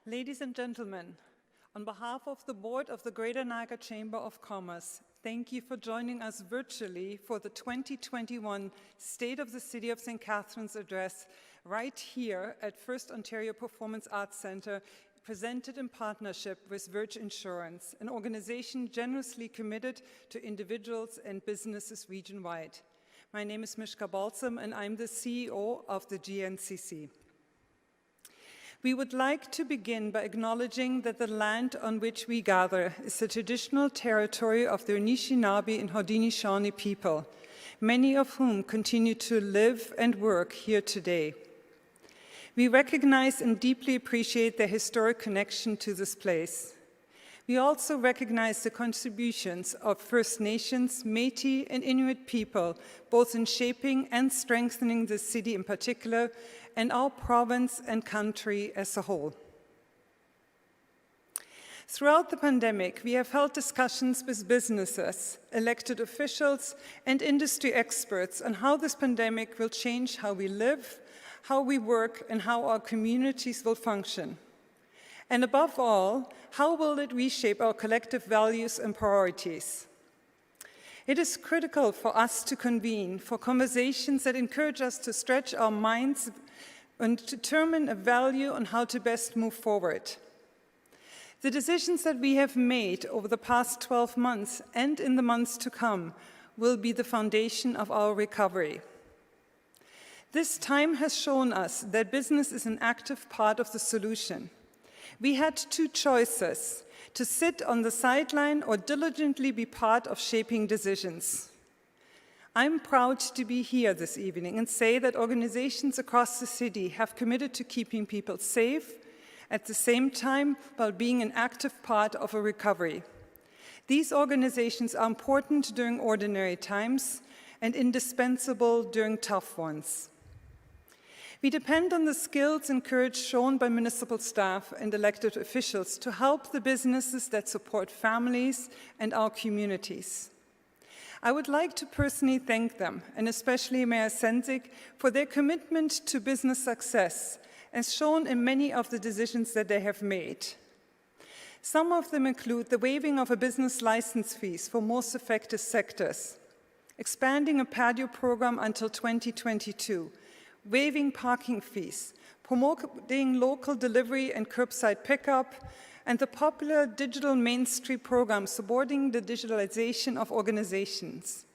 Ladies and gentlemen, on behalf of the Board of the Greater Niagara Chamber of Commerce, thank you for joining us virtually for the 2021 State of the City of St. Catharines address right here at FirstOntario Performing Arts Centre, presented in partnership with Verge Insurance, an organization generously committed to individuals and businesses region-wide. My name is Mishka Balsam and I'm the CEO of the GNCC. We would like to begin by acknowledging that the land on which we gather is the traditional territory of the Anishinaabe and Haudenosaunee people, many of whom continue to live and work here today. We recognize and deeply appreciate their historic connection to this place. We also recognize the contributions of First Nations, Métis, and Inuit people, both in shaping and strengthening the city in particular, and our province and country as a whole. Throughout the pandemic, we have held discussions with businesses, elected officials, and industry experts on how this pandemic will change how we live, how we work, and how our communities will function. And above all, how will it reshape our collective values and priorities? It is critical for us to convene for conversations that encourage us to stretch our minds and determine a value on how to best move forward. The decisions that we have made over the past 12 months and in the months to come will be the foundation of our recovery. This time has shown us that business is an active part of the solution. We had two choices: to sit on the sideline or diligently be part of shaping decisions. I'm proud to be here this evening and say that organizations across the city have committed to keeping people safe at the same time while being an active part of a recovery. These organizations are important during ordinary times and indispensable during tough ones. We depend on the skills and courage shown by municipal staff and elected officials to help the businesses that support families and our communities. I would like to personally thank them, and especially Mayor Sendzik, for their commitment to business success, as shown in many of the decisions that they have made. Some of them include the waiving of a business license fees for most affected sectors, expanding a patio program until 2022, waiving parking fees, promoting local delivery and curbside pickup, and the popular digital Main Street program supporting the digitalization of organizations.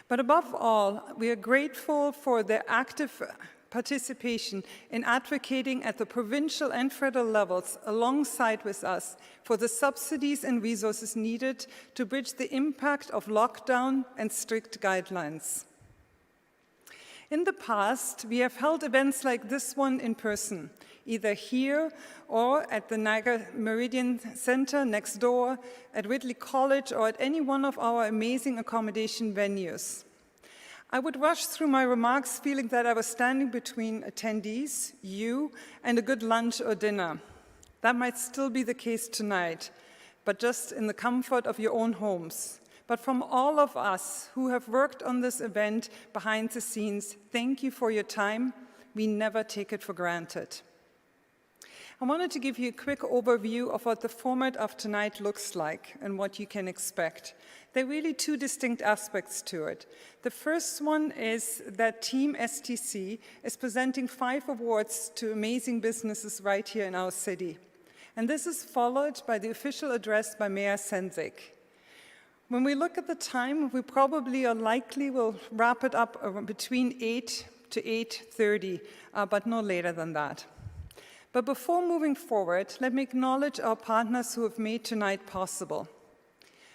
But above all, we are grateful for their active participation in advocating at the provincial and federal levels alongside with us for the subsidies and resources needed to bridge the impact of lockdown and strict guidelines. In the past, we have held events like this one in person, either here or at the Niagara Meridian Center next door, at Ridley College, or at any one of our amazing accommodation venues. I would rush through my remarks feeling that I was standing between attendees, you, and a good lunch or dinner. That might still be the case tonight, but just in the comfort of your own homes. But from all of us who have worked on this event behind the scenes, thank you for your time. We never take it for granted. I wanted to give you a quick overview of what the format of tonight looks like and what you can expect. There are really two distinct aspects to it. The first one is that Team STC is presenting 5 awards to amazing businesses right here in our city. And this is followed by the official address by Mayor Sendzik. When we look at the time, we probably or likely will wrap it up between 8 to 8:30, but no later than that. But before moving forward, let me acknowledge our partners who have made tonight possible.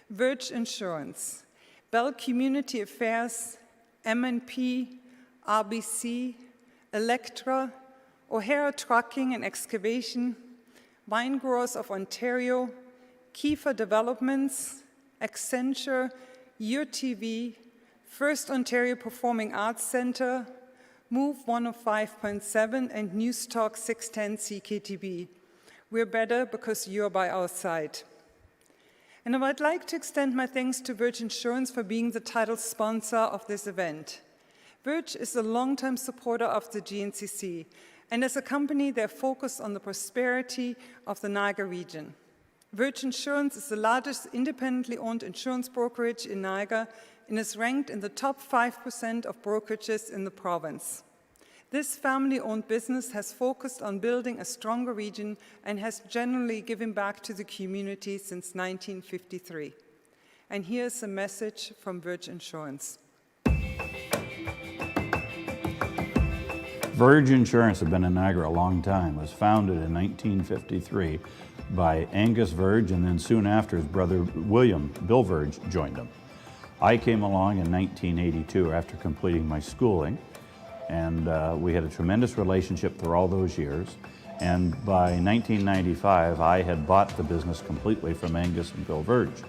Verge Insurance, Bell Community Affairs, MNP, RBC, Electra, O'Hara Trucking and Excavation, Wine Growers of Ontario, Kiefer Developments, Accenture, UTV, FirstOntario Performing Arts Centre, Move 105.7, and News Talk 610 CKTB. We're better because you're by our side. And I would like to extend my thanks to Verge Insurance for being the title sponsor of this event. Verge is a longtime supporter of the GNCC, And as a company, they're focused on the prosperity of the Niagara region. Verge Insurance is the largest independently owned insurance brokerage in Niagara and is ranked in the top 5% of brokerages in the province. This family-owned business has focused on building a stronger region and has generally given back to the community since 1953. And here's a message from Verge Insurance. Verge Insurance has been in Niagara a long time. It was founded in 1953 by Angus Verge, and then soon after his brother William, Bill Verge, joined him. I came along in 1982 after completing my schooling, and we had a tremendous relationship for all those years. And by 1995, I had bought the business completely from Angus and Bill Verge.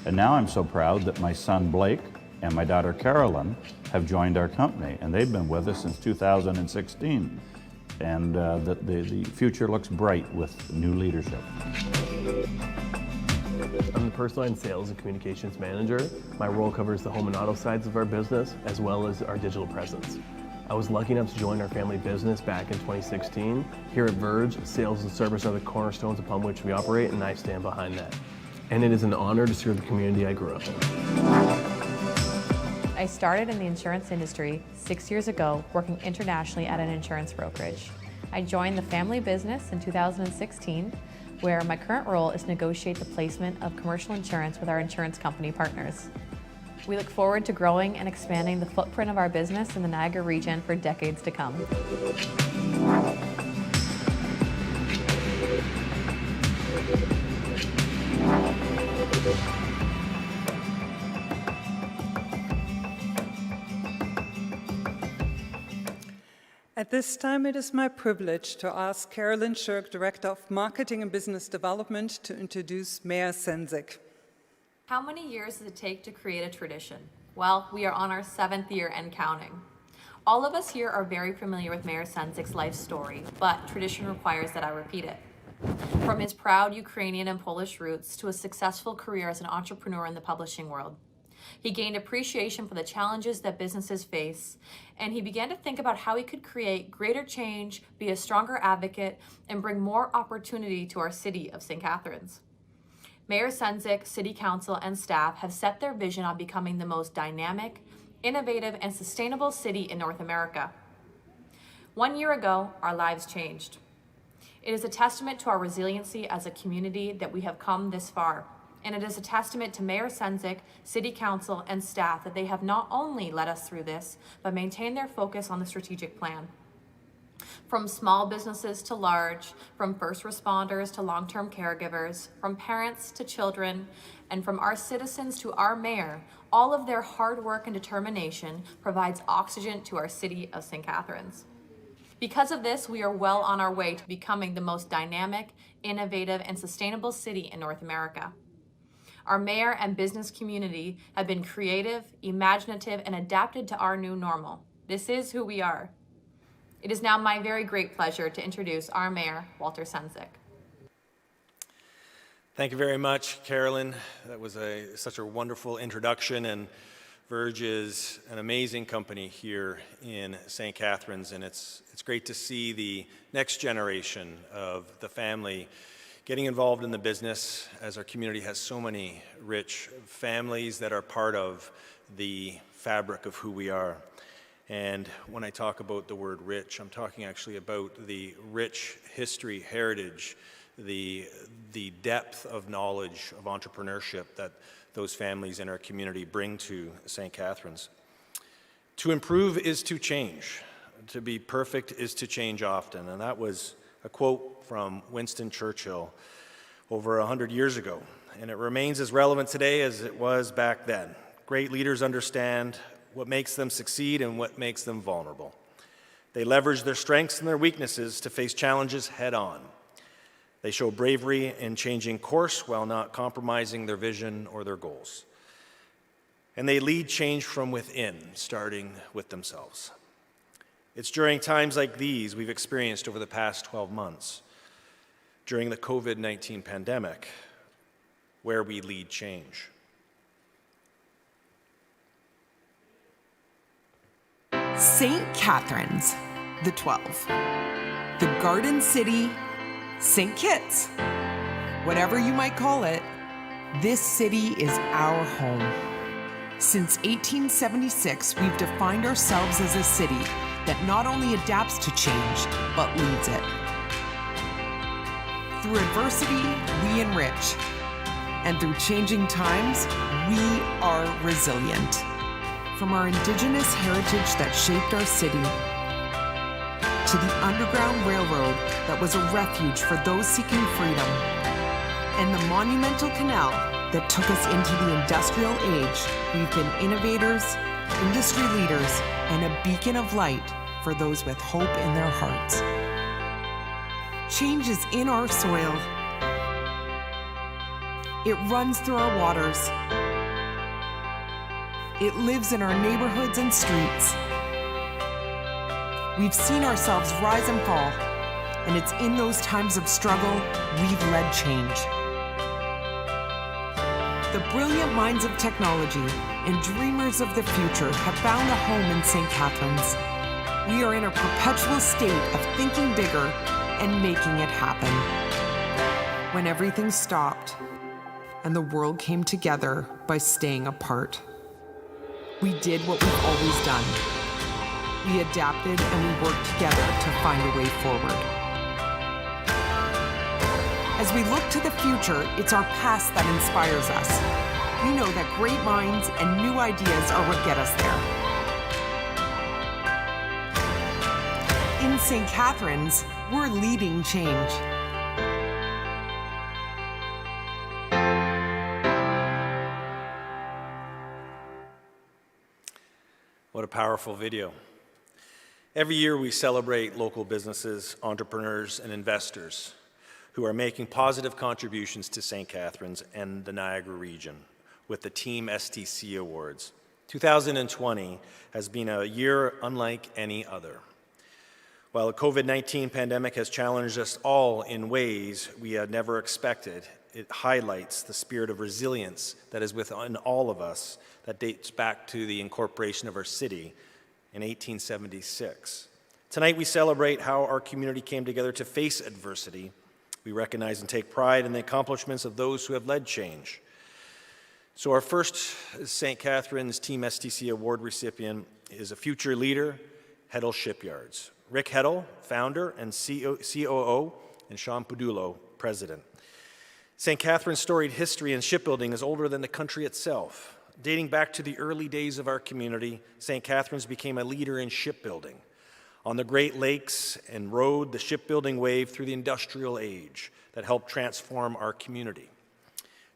And now I'm so proud that my son Blake and my daughter Carolyn have joined our company, and they've been with us since 2016. And the future looks bright with new leadership. I'm the personal line sales and communications manager. My role covers the home and auto sides of our business, as well as our digital presence. I was lucky enough to join our family business back in 2016. Here at Verge, sales and service are the cornerstones upon which we operate, and I stand behind that. And it is an honor to serve the community I grew up in. I started in the insurance industry 6 years ago, working internationally at an insurance brokerage. I joined the family business in 2016, where my current role is to negotiate the placement of commercial insurance with our insurance company partners. We look forward to growing and expanding the footprint of our business in the Niagara region for decades to come. At this time, it is my privilege to ask Carolyn Shirk, Director of Marketing and Business Development, to introduce Mayor Sendzik. How many years does it take to create a tradition? Well, we are on our 7th year and counting. All of us here are very familiar with Mayor Sendzik's life story, but tradition requires that I repeat it. From his proud Ukrainian and Polish roots to a successful career as an entrepreneur in the publishing world, he gained appreciation for the challenges that businesses face, and he began to think about how he could create greater change, be a stronger advocate, and bring more opportunity to our city of St. Catharines. Mayor Sendzik, City Council, and staff have set their vision on becoming the most dynamic, innovative, and sustainable city in North America. 1 year ago, our lives changed. It is a testament to our resiliency as a community that we have come this far. And it is a testament to Mayor Sendzik, City Council, and staff that they have not only led us through this, but maintained their focus on the strategic plan. From small businesses to large, from first responders to long-term caregivers, from parents to children, and from our citizens to our mayor, all of their hard work and determination provides oxygen to our city of St. Catharines. Because of this, we are well on our way to becoming the most dynamic, innovative, and sustainable city in North America. Our mayor and business community have been creative, imaginative, and adapted to our new normal. This is who we are. It is now my very great pleasure to introduce our mayor, Walter Sendzik. Thank you very much, Carolyn. That was such a wonderful introduction, and Verge is an amazing company here in St. Catharines, and it's great to see the next generation of the family getting involved in the business, as our community has so many rich families that are part of the fabric of who we are. And when I talk about the word rich, I'm talking actually about the rich history, heritage, the depth of knowledge of entrepreneurship that those families in our community bring to St. Catharines. To improve is to change. To be perfect is to change often. And that was a quote from Winston Churchill over 100 years ago, and it remains as relevant today as it was back then. Great leaders understand what makes them succeed and what makes them vulnerable. They leverage their strengths and their weaknesses to face challenges head on. They show bravery in changing course while not compromising their vision or their goals. And they lead change from within, starting with themselves. It's during times like these we've experienced over the past 12 months, during the COVID-19 pandemic, where we lead change. St. Catharines, the 12. The Garden City, St. Kitts, whatever you might call it, this city is our home. Since 1876, we've defined ourselves as a city that not only adapts to change, but leads it. Through adversity, we enrich. And through changing times, we are resilient. From our indigenous heritage that shaped our city, to the Underground Railroad that was a refuge for those seeking freedom, and the monumental canal that took us into the industrial age, we've been innovators, industry leaders, and a beacon of light for those with hope in their hearts. Change is in our soil. It runs through our waters. It lives in our neighborhoods and streets. We've seen ourselves rise and fall, and it's in those times of struggle we've led change. The brilliant minds of technology and dreamers of the future have found a home in St. Catharines. We are in a perpetual state of thinking bigger and making it happen. When everything stopped and the world came together by staying apart, we did what we've always done. We adapted and we worked together to find a way forward. As we look to the future, it's our past that inspires us. We know that great minds and new ideas are what get us there. In St. Catharines, we're leading change. What a powerful video. Every year we celebrate local businesses, entrepreneurs, and investors who are making positive contributions to St. Catharines and the Niagara region with the Team STC Awards. 2020 has been a year unlike any other. While the COVID-19 pandemic has challenged us all in ways we had never expected, it highlights the spirit of resilience that is within all of us that dates back to the incorporation of our city in 1876. Tonight we celebrate how our community came together to face adversity. We recognize and take pride in the accomplishments of those who have led change. So our first St. Catharines Team STC Award recipient is a future leader, Heddle Shipyards. Rick Heddle, founder and COO, and Sean Padulo, president. St. Catharines' storied history in shipbuilding is older than the country itself. Dating back to the early days of our community, St. Catharines became a leader in shipbuilding. On the Great Lakes and rode the shipbuilding wave through the industrial age that helped transform our community.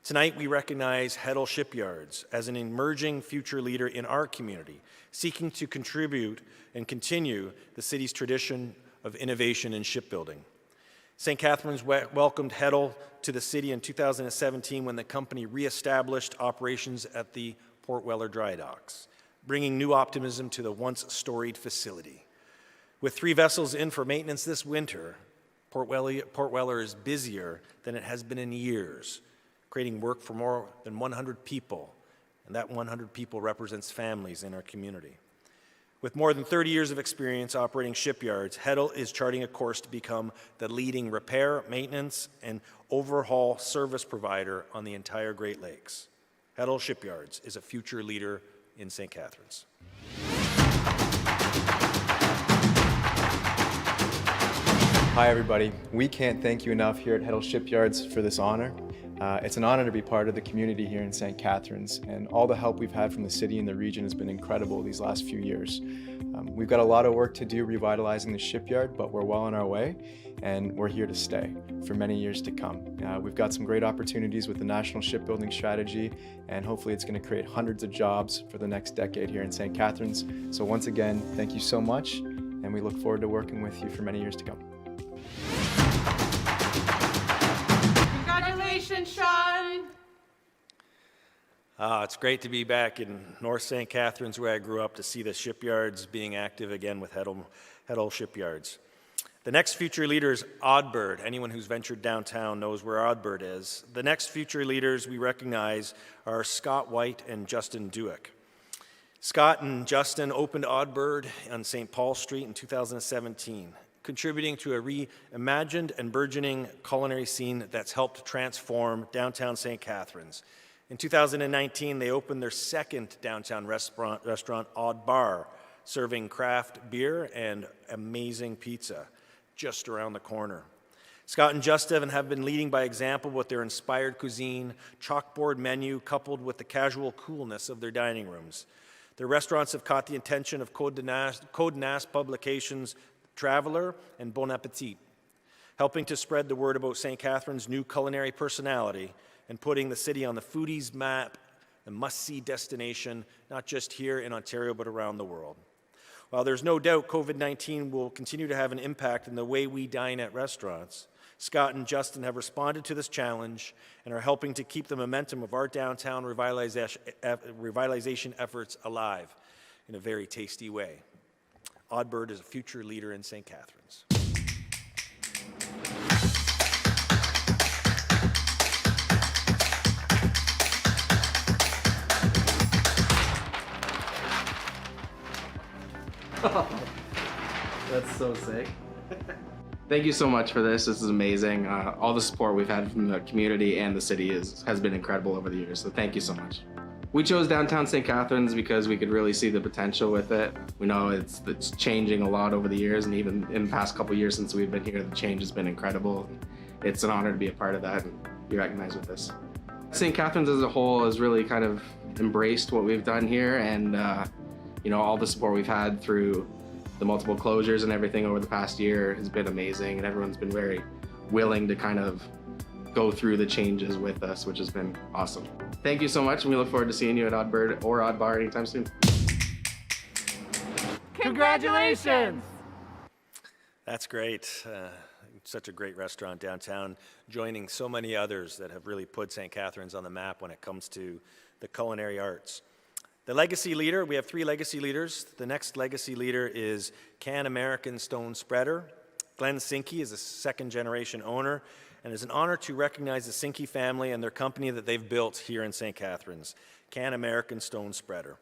Tonight, we recognize Heddle Shipyards as an emerging future leader in our community, seeking to contribute and continue the city's tradition of innovation in shipbuilding. St. Catharines welcomed Heddle to the city in 2017 when the company reestablished operations at the Port Weller dry docks, bringing new optimism to the once storied facility. With 3 vessels in for maintenance this winter, Port Weller is busier than it has been in years, creating work for more than 100 people, and that 100 people represents families in our community. With more than 30 years of experience operating shipyards, Heddle is charting a course to become the leading repair, maintenance, and overhaul service provider on the entire Great Lakes. Heddle Shipyards is a future leader in St. Catharines. Hi everybody. We can't thank you enough here at Heddle Shipyards for this honor. It's an honor to be part of the community here in St. Catharines, and all the help we've had from the city and the region has been incredible these last few years. We've got a lot of work to do revitalizing the shipyard, but we're well on our way, and we're here to stay for many years to come. We've got some great opportunities with the National Shipbuilding Strategy, and hopefully it's going to create hundreds of jobs for the next decade here in St. Catharines. So once again, thank you so much, and we look forward to working with you for many years to come. Congratulations, Sean! It's great to be back in North St. Catharines, where I grew up, to see the shipyards being active again with Heddle Shipyards. The next future leader is Oddbird. Anyone who's ventured downtown knows where Oddbird is. The next future leaders we recognize are Scott White and Justin Duick. Scott and Justin opened Oddbird on St. Paul Street in 2017. contributing to a reimagined and burgeoning culinary scene that's helped transform downtown St. Catharines. In 2019, they opened their second downtown restaurant, Odd Bar, serving craft beer and amazing pizza just around the corner. Scott and Justin have been leading by example with their inspired cuisine, chalkboard menu, coupled with the casual coolness of their dining rooms. Their restaurants have caught the attention of Côte Nast publications Traveler and Bon Appetit, helping to spread the word about St. Catharines' new culinary personality and putting the city on the foodies map, a must-see destination, not just here in Ontario, but around the world. While there's no doubt COVID-19 will continue to have an impact in the way we dine at restaurants, Scott and Justin have responded to this challenge and are helping to keep the momentum of our downtown revitalization efforts alive in a very tasty way. Oddbird is a future leader in St. Catharines. That's so sick. Thank you so much for this. This is amazing. All the support we've had from the community and the city has been incredible over the years, so thank you so much. We chose downtown St. Catharines because we could really see the potential with it. We know it's changing a lot over the years, and even in the past couple of years since we've been here, the change has been incredible. It's an honor to be a part of that and be recognized with this. St. Catharines as a whole has really kind of embraced what we've done here, and all the support we've had through the multiple closures and everything over the past year has been amazing, and everyone's been very willing to kind of go through the changes with us, which has been awesome. Thank you so much, and we look forward to seeing you at Oddbird or Odd Bar anytime soon. Congratulations! That's great. Such a great restaurant downtown, joining so many others that have really put St. Catharines on the map when it comes to the culinary arts. The legacy leader, we have 3 legacy leaders. The next legacy leader is Can American Stone Spreader. Glenn Sendzik is a second-generation owner, and it's an honor to recognize the Sendzik family and their company that they've built here in St. Catharines, Can American Stone Spreader.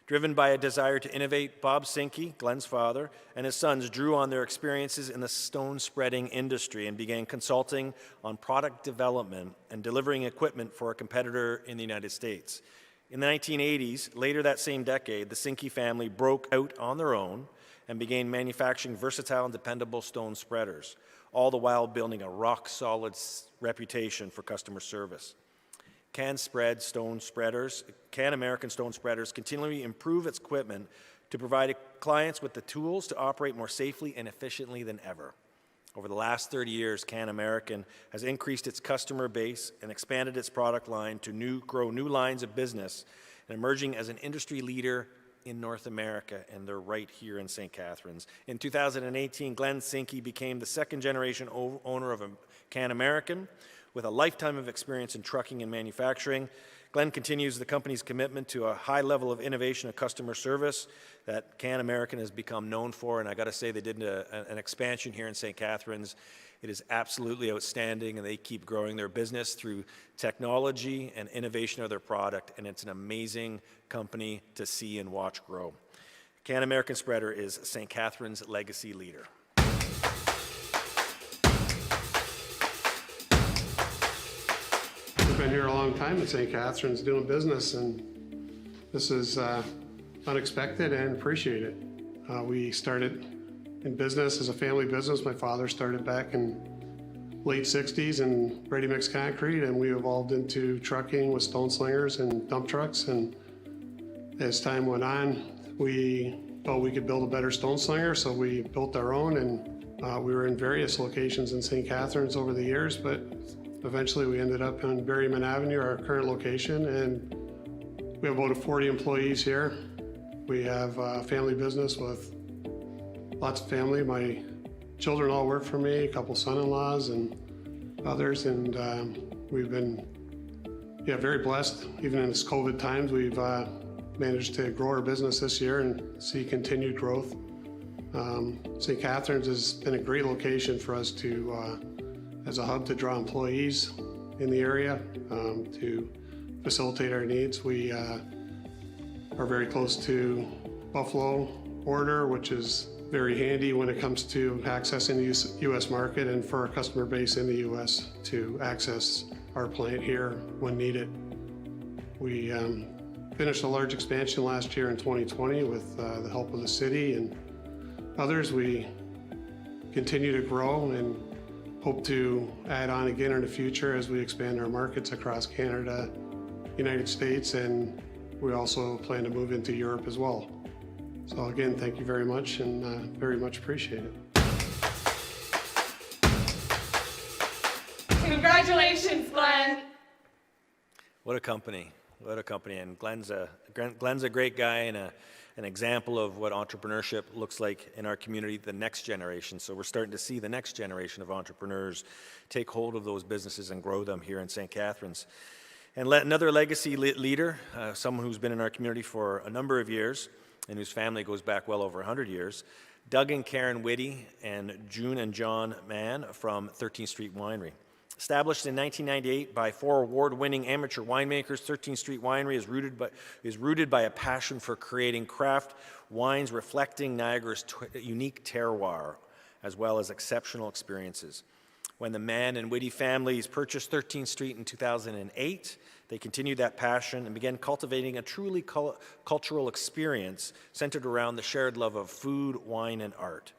Driven by a desire to innovate, Bob Sendzik, Glenn's father, and his sons drew on their experiences in the stone spreading industry and began consulting on product development and delivering equipment for a competitor in the United States. In the 1980s, later that same decade, the Sendzik family broke out on their own and began manufacturing versatile and dependable stone spreaders, all the while building a rock-solid reputation for customer service. Can American Stone Spreaders continually improve its equipment to provide clients with the tools to operate more safely and efficiently than ever. Over the last 30 years, Can American has increased its customer base and expanded its product line to grow new lines of business and emerging as an industry leader in North America, and they're right here in St. Catharines. In 2018, Glenn Sendzik became the second-generation owner of Can American with a lifetime of experience in trucking and manufacturing. Glenn continues the company's commitment to a high level of innovation and customer service that Can American has become known for, and I got to say they did an expansion here in St. Catharines. It is absolutely outstanding, and they keep growing their business through technology and innovation of their product, and it's an amazing company to see and watch grow. Can American Spreader is St. Catharines' legacy leader. I've been here a long time in St. Catharines doing business, and this is unexpected and appreciated. We started in business as a family business. My father started back in late 60s in ready-mix concrete, and we evolved into trucking with stone slingers and dump trucks. And as time went on, we thought we could build a better stone slinger, so we built our own, and we were in various locations in St. Catharines over the years, but eventually we ended up on Berryman Avenue, our current location, and we have about 40 employees here. We have a family business with lots of family. My children all work for me, a couple son-in-laws and others, and we've been very blessed. Even in this COVID times, we've managed to grow our business this year and see continued growth. St. Catharines has been a great location for us to as a hub to draw employees in the area, to facilitate our needs. We are very close to Buffalo border, which is very handy when it comes to accessing the U.S. market and for our customer base in the U.S. to access our plant here when needed. We finished a large expansion last year in 2020 with the help of the city and others. We continue to grow and hope to add on again in the future as we expand our markets across Canada, United States, and we also plan to move into Europe as well. So again, thank you very much and very much appreciate it. Congratulations, Glenn. What a company. What a company. And Glenn's a great guy and an example of what entrepreneurship looks like in our community, the next generation. So we're starting to see the next generation of entrepreneurs take hold of those businesses and grow them here in St. Catharines. And another legacy leader, someone who's been in our community for a number of years and whose family goes back well over 100 years, Doug and Karen Whitty and June and John Mann from 13th Street Winery. Established in 1998 by 4 award-winning amateur winemakers, 13th Street Winery is rooted by a passion for creating craft wines reflecting Niagara's unique terroir, as well as exceptional experiences. When the Mann and Whitty families purchased 13th Street in 2008, they continued that passion and began cultivating a truly cultural experience centered around the shared love of food, wine, and art.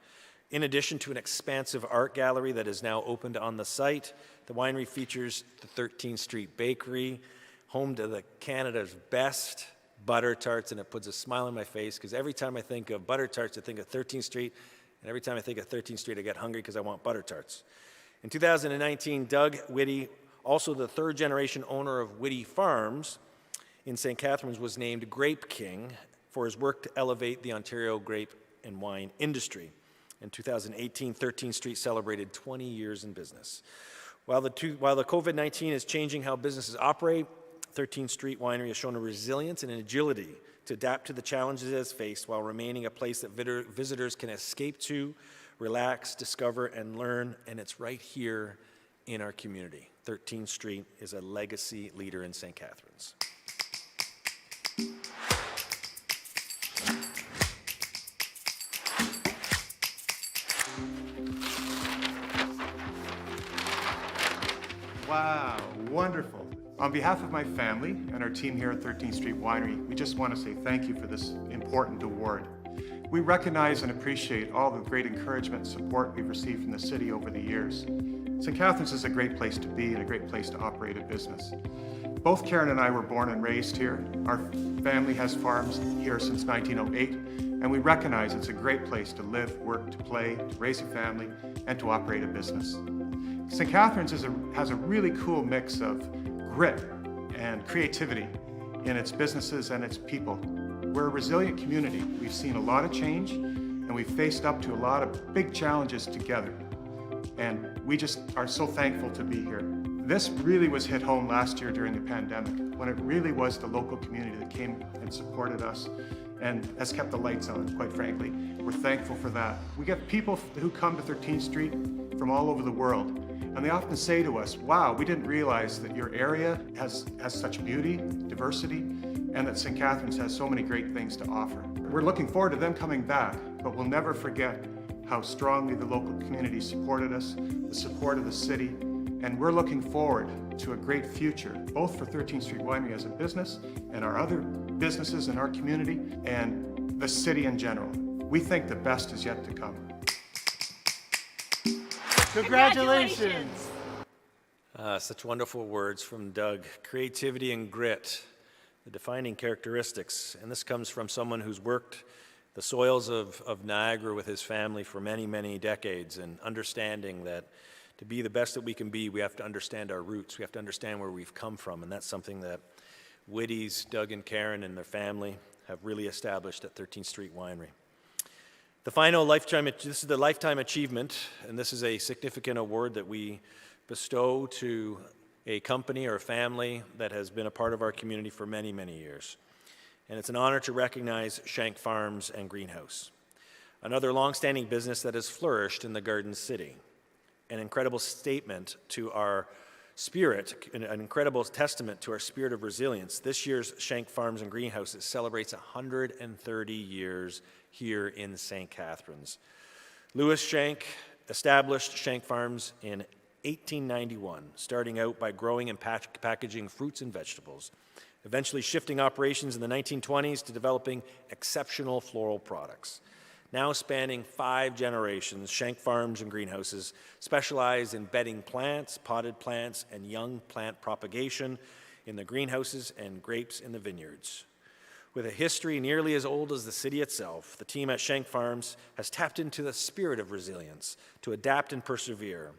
In addition to an expansive art gallery that is now opened on the site, the winery features the 13th Street Bakery, home to Canada's best butter tarts, and it puts a smile on my face because every time I think of butter tarts, I think of 13th Street, and every time I think of 13th Street, I get hungry because I want butter tarts. In 2019, Doug Whitty, also the third-generation owner of Whitty Farms in St. Catharines, was named Grape King for his work to elevate the Ontario grape and wine industry. In 2018, 13th Street celebrated 20 years in business. While the COVID-19 is changing how businesses operate, 13th Street Winery has shown a resilience and an agility to adapt to the challenges it has faced while remaining a place that visitors can escape to, relax, discover, and learn, and it's right here in our community. 13th Street is a legacy leader in St. Catharines. Wow, wonderful. On behalf of my family and our team here at 13th Street Winery, we just want to say thank you for this important award. We recognize and appreciate all the great encouragement and support we've received from the city over the years. St. Catharines is a great place to be and a great place to operate a business. Both Karen and I were born and raised here. Our family has farms here since 1908, and we recognize it's a great place to live, work, to play, to raise a family, and to operate a business. St. Catharines has a really cool mix of grit and creativity in its businesses and its people. We're a resilient community. We've seen a lot of change, and we've faced up to a lot of big challenges together. And we just are so thankful to be here. This really was hit home last year during the pandemic, when it really was the local community that came and supported us and has kept the lights on, quite frankly. We're thankful for that. We get people who come to 13th Street from all over the world, and they often say to us, wow, we didn't realize that your area has such beauty, diversity, and that St. Catharines has so many great things to offer. We're looking forward to them coming back, but we'll never forget how strongly the local community supported us, the support of the city, and we're looking forward to a great future, both for 13th Street Winery as a business and our other businesses in our community and the city in general. We think the best is yet to come. Congratulations! Such wonderful words from Doug. Creativity and grit, the defining characteristics. And this comes from someone who's worked the soils of Niagara with his family for many, many decades, and understanding that to be the best that we can be, we have to understand our roots. We have to understand where we've come from, and that's something that Whitty's, Doug and Karen and their family have really established at 13th Street Winery. The final this is the Lifetime Achievement, and this is a significant award that we bestow to a company or a family that has been a part of our community for many, many years. And it's an honor to recognize Shank Farms and Greenhouse, another long-standing business that has flourished in the Garden City. An incredible statement to our spirit, an incredible testament to our spirit of resilience. This year's Shank Farms and Greenhouses celebrates 130 years here in St. Catharines. Louis Shank established Shank Farms in 1891, starting out by growing and packaging fruits and vegetables, eventually shifting operations in the 1920s to developing exceptional floral products. Now spanning 5 generations, Shank Farms and Greenhouses specialize in bedding plants, potted plants, and young plant propagation in the greenhouses and grapes in the vineyards. With a history nearly as old as the city itself, the team at Shank Farms has tapped into the spirit of resilience to adapt and persevere.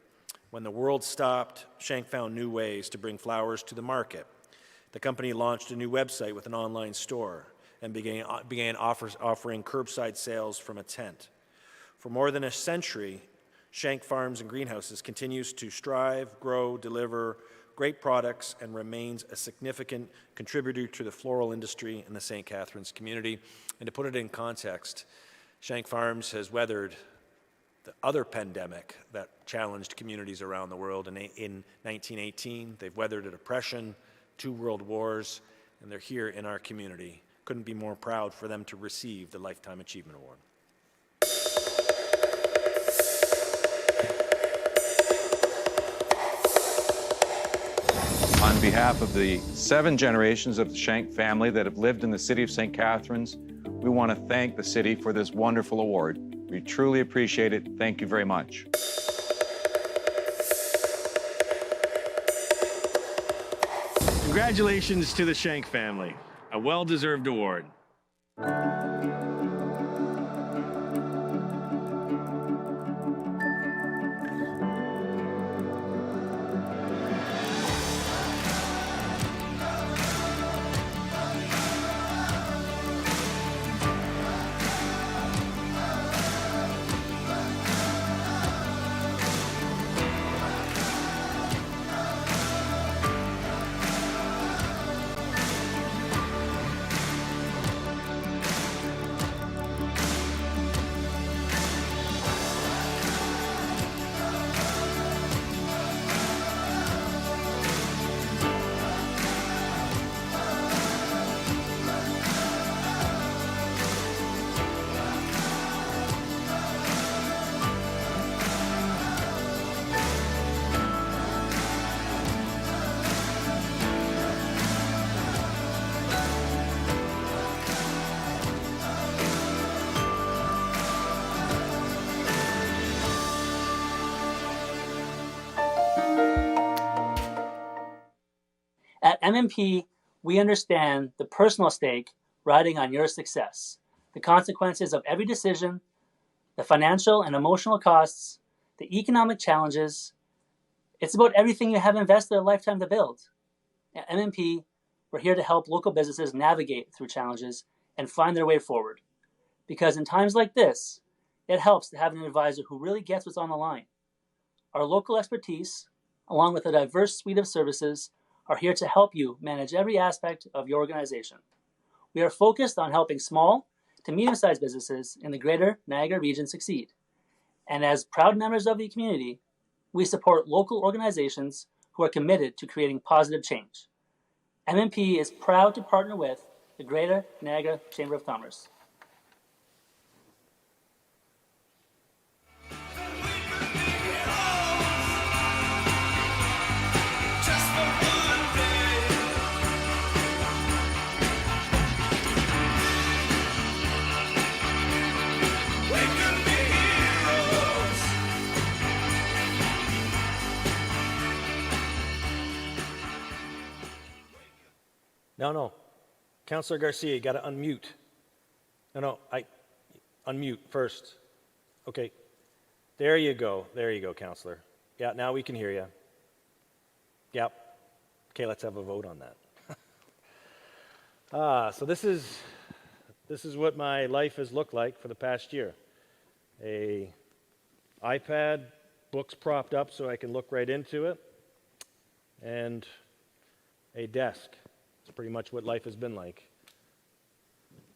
When the world stopped, Shank found new ways to bring flowers to the market. The company launched a new website with an online store and began offering curbside sales from a tent. For more than a century, Shank Farms and Greenhouses continues to strive, grow, deliver great products, and remains a significant contributor to the floral industry in the St. Catharines community. And to put it in context, Shank Farms has weathered the other pandemic that challenged communities around the world. In 1918, they've weathered a depression, 2 world wars, and they're here in our community. Couldn't be more proud for them to receive the Lifetime Achievement Award. On behalf of the 7 generations of the Shank family that have lived in the city of St. Catharines, we want to thank the city for this wonderful award. We truly appreciate it. Thank you very much. Congratulations to the Shank family, a well-deserved award. At MMP, we understand the personal stake riding on your success, the consequences of every decision, the financial and emotional costs, the economic challenges. It's about everything you have invested a lifetime to build. At MMP, we're here to help local businesses navigate through challenges and find their way forward. Because in times like this, it helps to have an advisor who really gets what's on the line. Our local expertise, along with a diverse suite of services, are here to help you manage every aspect of your organization. We are focused on helping small to medium-sized businesses in the greater Niagara region succeed. And as proud members of the community, we support local organizations who are committed to creating positive change. MMP is proud to partner with the Greater Niagara Chamber of Commerce. No. Councillor Garcia, you got to unmute. No, unmute first. Okay. There you go, Councillor. Yeah, now we can hear you. Yep. Okay, let's have a vote on that. So this is what my life has looked like for the past year. A iPad, books propped up so I can look right into it, and a desk. It's pretty much what life has been like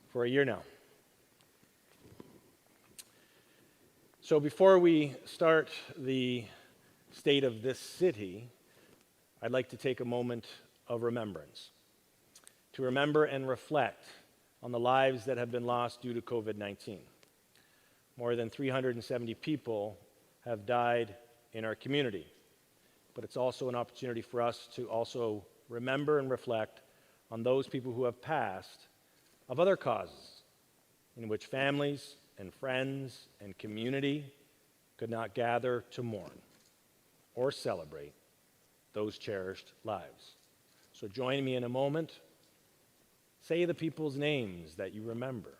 for a year now. So before we start the state of this city, I'd like to take a moment of remembrance, to remember and reflect on the lives that have been lost due to COVID-19. More than 370 people have died in our community, but it's also an opportunity for us to also remember and reflect on those people who have passed of other causes in which families and friends and community could not gather to mourn or celebrate those cherished lives. So join me in a moment. Say the people's names that you remember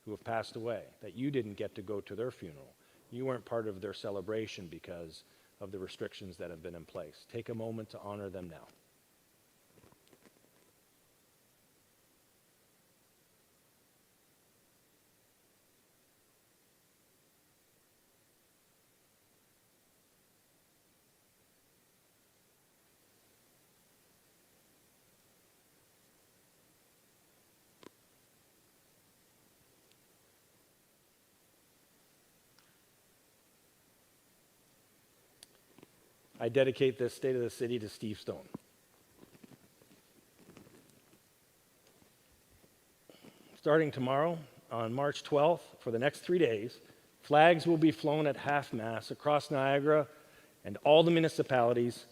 who have passed away, that you didn't get to go to their funeral. You weren't part of their celebration because of the restrictions that have been in place. Take a moment to honor them now. I dedicate this State of the City to Steve Stone. Starting tomorrow, on March 12th, for the next 3 days, flags will be flown at half-mast across Niagara and all the municipalities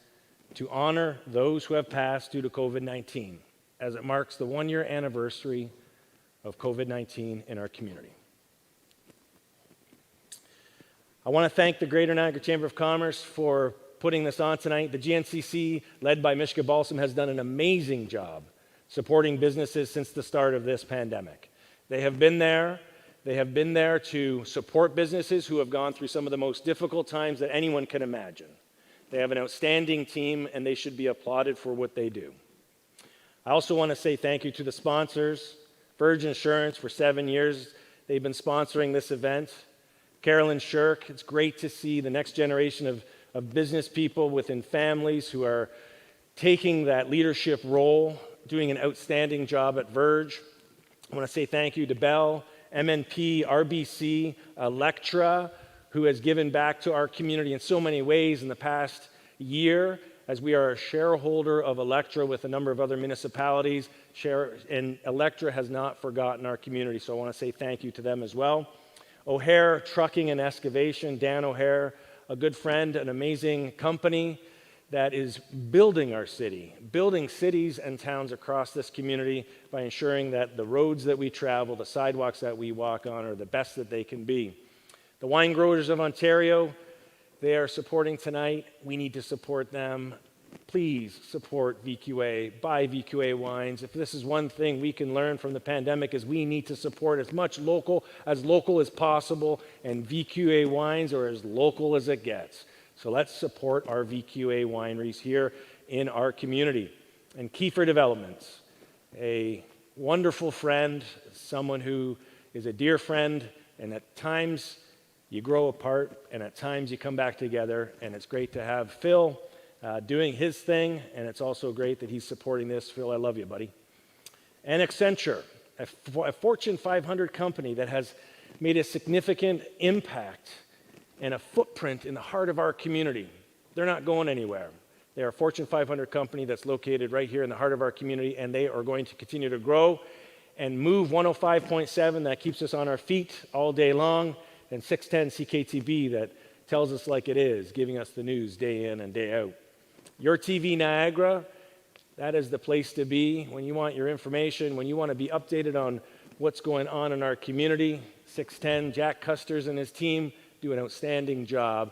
to honor those who have passed due to COVID-19, as it marks the one-year anniversary of COVID-19 in our community. I want to thank the Greater Niagara Chamber of Commerce for putting this on tonight. The GNCC, led by Mishka Balsam, has done an amazing job supporting businesses since the start of this pandemic. They have been there to support businesses who have gone through some of the most difficult times that anyone can imagine. They have an outstanding team, and they should be applauded for what they do. I also want to say thank you to the sponsors. Verge Insurance, for 7 years, they've been sponsoring this event. Carolyn Shirk, it's great to see the next generation of business people within families who are taking that leadership role, doing an outstanding job at Verge. I want to say thank you to Bell, MNP, RBC, Electra, who has given back to our community in so many ways in the past year, as we are a shareholder of Electra with a number of other municipalities, and Electra has not forgotten our community, so I want to say thank you to them as well. O'Hare Trucking and Excavation, Dan O'Hare, a good friend, an amazing company that is building our city, building cities and towns across this community by ensuring that the roads that we travel, the sidewalks that we walk on are the best that they can be. The Wine Growers of Ontario, they are supporting tonight. We need to support them. Please support VQA, buy VQA wines. If this is one thing we can learn from the pandemic, is we need to support as much local as possible, and VQA wines are as local as it gets. So let's support our VQA wineries here in our community. And Kiefer Developments, a wonderful friend, someone who is a dear friend, and at times you grow apart, and at times you come back together, and it's great to have Phil doing his thing, and it's also great that he's supporting this. Phil, I love you, buddy. And Accenture, a Fortune 500 company that has made a significant impact and a footprint in the heart of our community. They're not going anywhere. They are a Fortune 500 company that's located right here in the heart of our community, and they are going to continue to grow and move 105.7 that keeps us on our feet all day long, and 610 CKTB that tells us like it is, giving us the news day in and day out. Your TV Niagara, that is the place to be when you want your information, when you want to be updated on what's going on in our community. 610, Jack Custers and his team do an outstanding job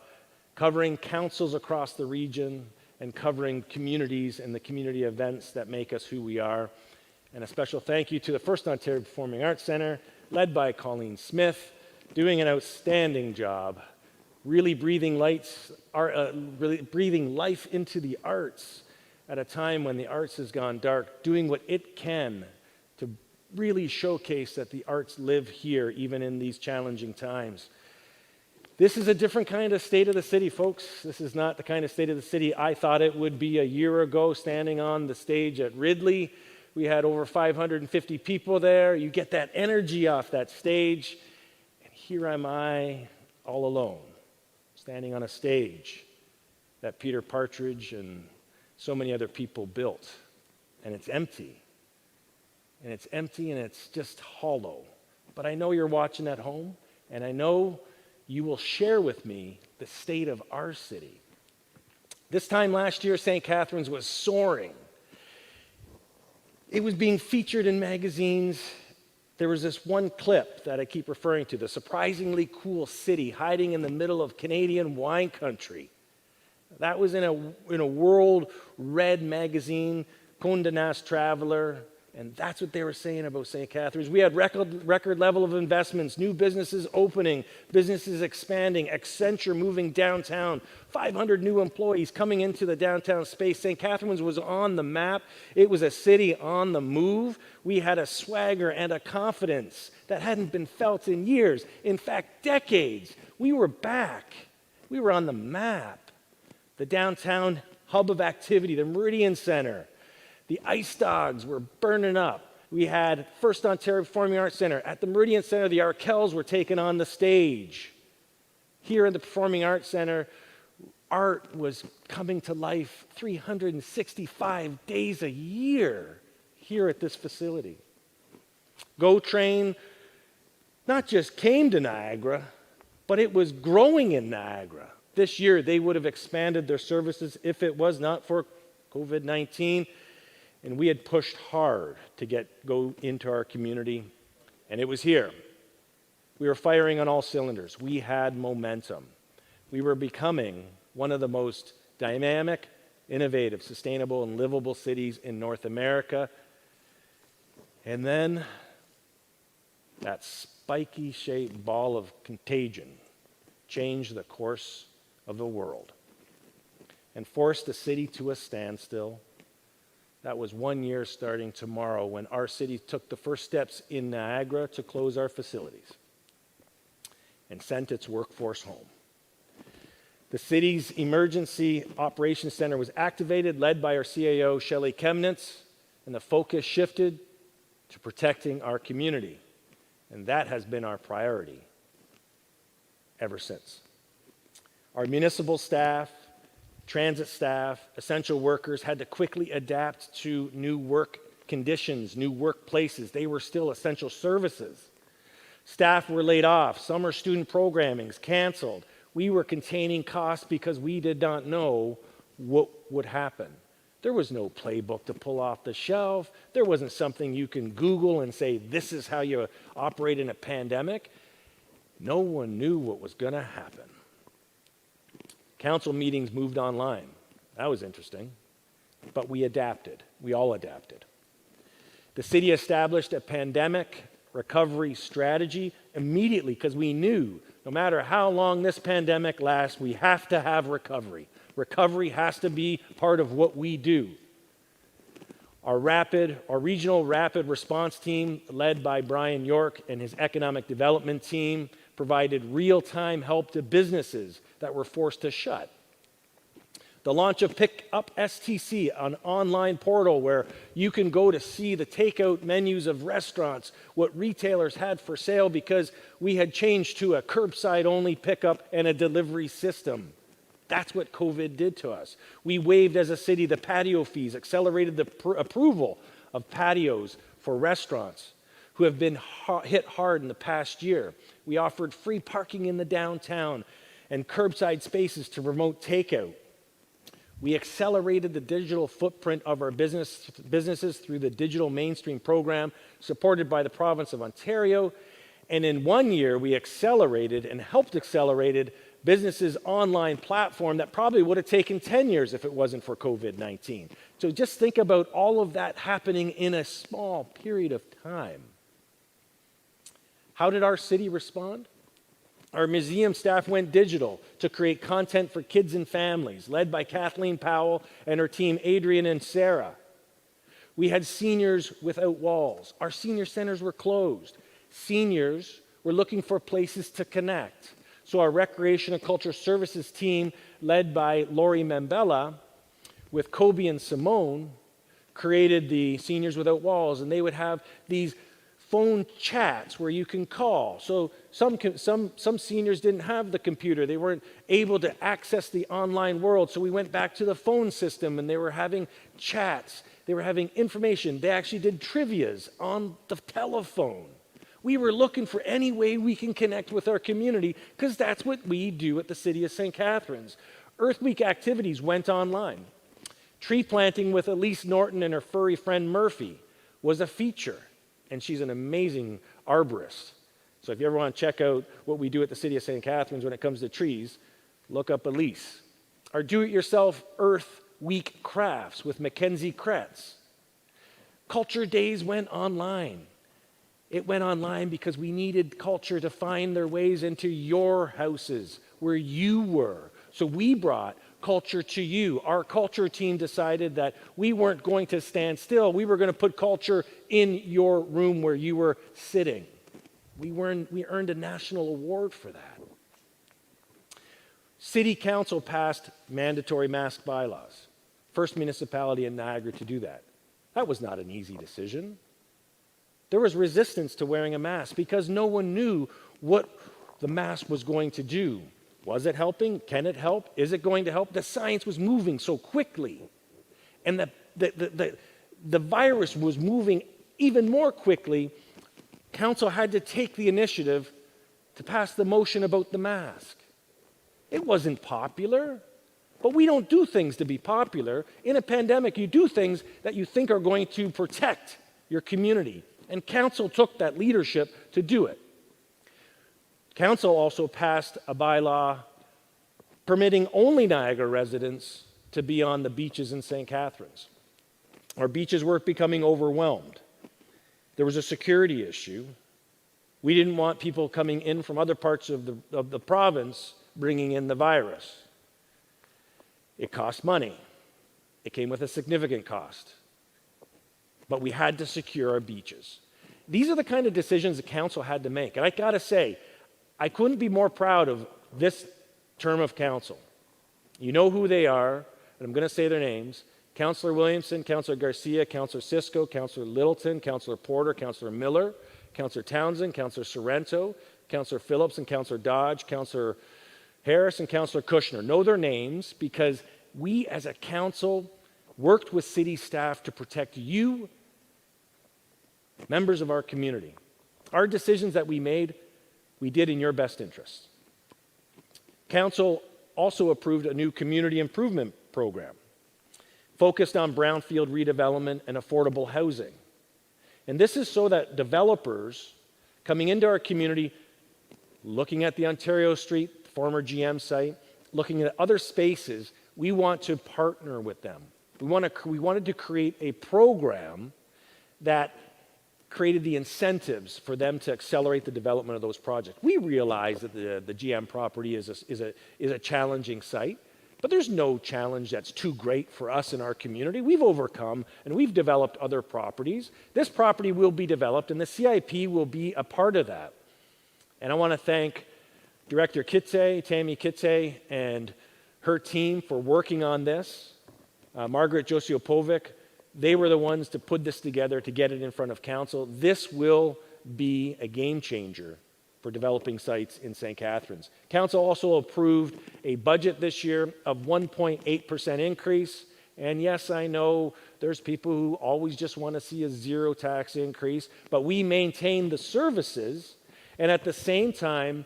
covering councils across the region and covering communities and the community events that make us who we are. And a special thank you to the FirstOntario Performing Arts Centre, led by Colleen Smith, doing an outstanding job, really breathing life into the arts at a time when the arts has gone dark, doing what it can to really showcase that the arts live here, even in these challenging times. This is a different kind of state of the city, folks. This is not the kind of state of the city I thought it would be a year ago, standing on the stage at Ridley. We had over 550 people there. You get that energy off that stage, and here am I, all alone, standing on a stage that Peter Partridge and so many other people built. And it's empty. And it's empty and it's just hollow. But I know you're watching at home, and I know you will share with me the state of our city. This time last year, St. Catharines was soaring. It was being featured in magazines. There was this one clip that I keep referring to, the surprisingly cool city hiding in the middle of Canadian wine country. That was in a world red magazine, Condé Nast Traveler, and that's what they were saying about St. Catharines. We had record level of investments, new businesses opening, businesses expanding, Accenture moving downtown, 500 new employees coming into the downtown space. St. Catharines was on the map. It was a city on the move. We had a swagger and a confidence that hadn't been felt in years, in fact, decades. We were back. We were on the map. The downtown hub of activity, the Meridian Center. The Ice Dogs were burning up. We had FirstOntario Performing Arts Centre. At the Meridian Center, the Arkells were taking on the stage. Here in the Performing Arts Centre, art was coming to life 365 days a year here at this facility. GO Train not just came to Niagara, but it was growing in Niagara. This year, they would have expanded their services if it was not for COVID-19. And we had pushed hard to go into our community, and it was here. We were firing on all cylinders. We had momentum. We were becoming one of the most dynamic, innovative, sustainable, and livable cities in North America. And then that spiky-shaped ball of contagion changed the course of the world and forced the city to a standstill. That was 1 year starting tomorrow when our city took the first steps in Niagara to close our facilities and sent its workforce home. The city's Emergency Operations Center was activated, led by our CAO, Shelley Chemnitz, and the focus shifted to protecting our community. And that has been our priority ever since. Our municipal staff, transit staff, essential workers had to quickly adapt to new work conditions, new workplaces. They were still essential services. Staff were laid off. Summer student programming's canceled. We were containing costs because we did not know what would happen. There was no playbook to pull off the shelf. There wasn't something you can Google and say, this is how you operate in a pandemic. No one knew what was going to happen. Council meetings moved online. That was interesting. But we adapted. We all adapted. The city established a pandemic recovery strategy immediately because we knew no matter how long this pandemic lasts, we have to have recovery. Recovery has to be part of what we do. Our regional rapid response team, led by Brian York and his economic development team, provided real-time help to businesses that were forced to shut. The launch of Pick Up STC, an online portal where you can go to see the takeout menus of restaurants, what retailers had for sale because we had changed to a curbside-only pickup and a delivery system. That's what COVID did to us. We waived as a city the patio fees, accelerated the approval of patios for restaurants who have been hit hard in the past year. We offered free parking in the downtown and curbside spaces to promote takeout. We accelerated the digital footprint of our businesses through the Digital Mainstream program supported by the province of Ontario. And in 1 year, we accelerated and helped accelerated businesses' online platform that probably would have taken 10 years if it wasn't for COVID-19. So just think about all of that happening in a small period of time. How did our city respond? Our museum staff went digital to create content for kids and families, led by Kathleen Powell and her team, Adrian and Sarah. We had Seniors Without Walls. Our senior centers were closed. Seniors were looking for places to connect. So our Recreation and Culture Services team, led by Lori Membella, with Kobe and Simone, created the Seniors Without Walls, and they would have these phone chats where you can call. So some seniors didn't have the computer. They weren't able to access the online world. So we went back to the phone system and they were having chats. They were having information. They actually did trivias on the telephone. We were looking for any way we can connect with our community because that's what we do at the City of St. Catharines. Earth Week activities went online. Tree planting with Elise Norton and her furry friend Murphy was a feature. And she's an amazing arborist. So if you ever want to check out what we do at the City of St. Catharines when it comes to trees, look up Elise. Our do-it-yourself Earth Week crafts with Mackenzie Kretz. Culture Days went online. It went online because we needed culture to find their ways into your houses where you were. So we brought culture to you. Our culture team decided that we weren't going to stand still. We were going to put culture in your room where you were sitting. We earned a national award for that. City Council passed mandatory mask bylaws. First municipality in Niagara to do that. That was not an easy decision. There was resistance to wearing a mask because no one knew what the mask was going to do. Was it helping? Can it help? Is it going to help? The science was moving so quickly. And the virus was moving even more quickly. Council had to take the initiative to pass the motion about the mask. It wasn't popular, but we don't do things to be popular. In a pandemic, you do things that you think are going to protect your community. And Council took that leadership to do it. Council also passed a bylaw permitting only Niagara residents to be on the beaches in St. Catharines. Our beaches were becoming overwhelmed. There was a security issue. We didn't want people coming in from other parts of the province bringing in the virus. It cost money. It came with a significant cost. But we had to secure our beaches. These are the kind of decisions the council had to make. And I got to say, I couldn't be more proud of this term of council. You know who they are, and I'm going to say their names. Councillor Williamson, Councillor Garcia, Councillor Cisco, Councillor Littleton, Councillor Porter, Councillor Miller, Councillor Townsend, Councillor Sorrento, Councillor Phillips and Councillor Dodge, Councillor Harris and Councillor Kushner. Know their names because we as a council worked with city staff to protect you, members of our community. Our decisions that we made, we did in your best interests. Council also approved a new community improvement program focused on brownfield redevelopment and affordable housing. And this is so that developers coming into our community, looking at the Ontario Street, former GM site, looking at other spaces, we want to partner with them. We wanted to create a program that created the incentives for them to accelerate the development of those projects. We realize that the GM property is a challenging site, but there's no challenge that's too great for us in our community. We've overcome and we've developed other properties. This property will be developed and the CIP will be a part of that. And I want to thank Director Kitse, Tammy Kitse, and her team for working on this. Margaret Josiopovic, they were the ones to put this together to get it in front of council. This will be a game changer for developing sites in St. Catharines. Council also approved a budget this year of 1.8% increase. And yes, I know there's people who always just want to see a zero tax increase, but we maintained the services and at the same time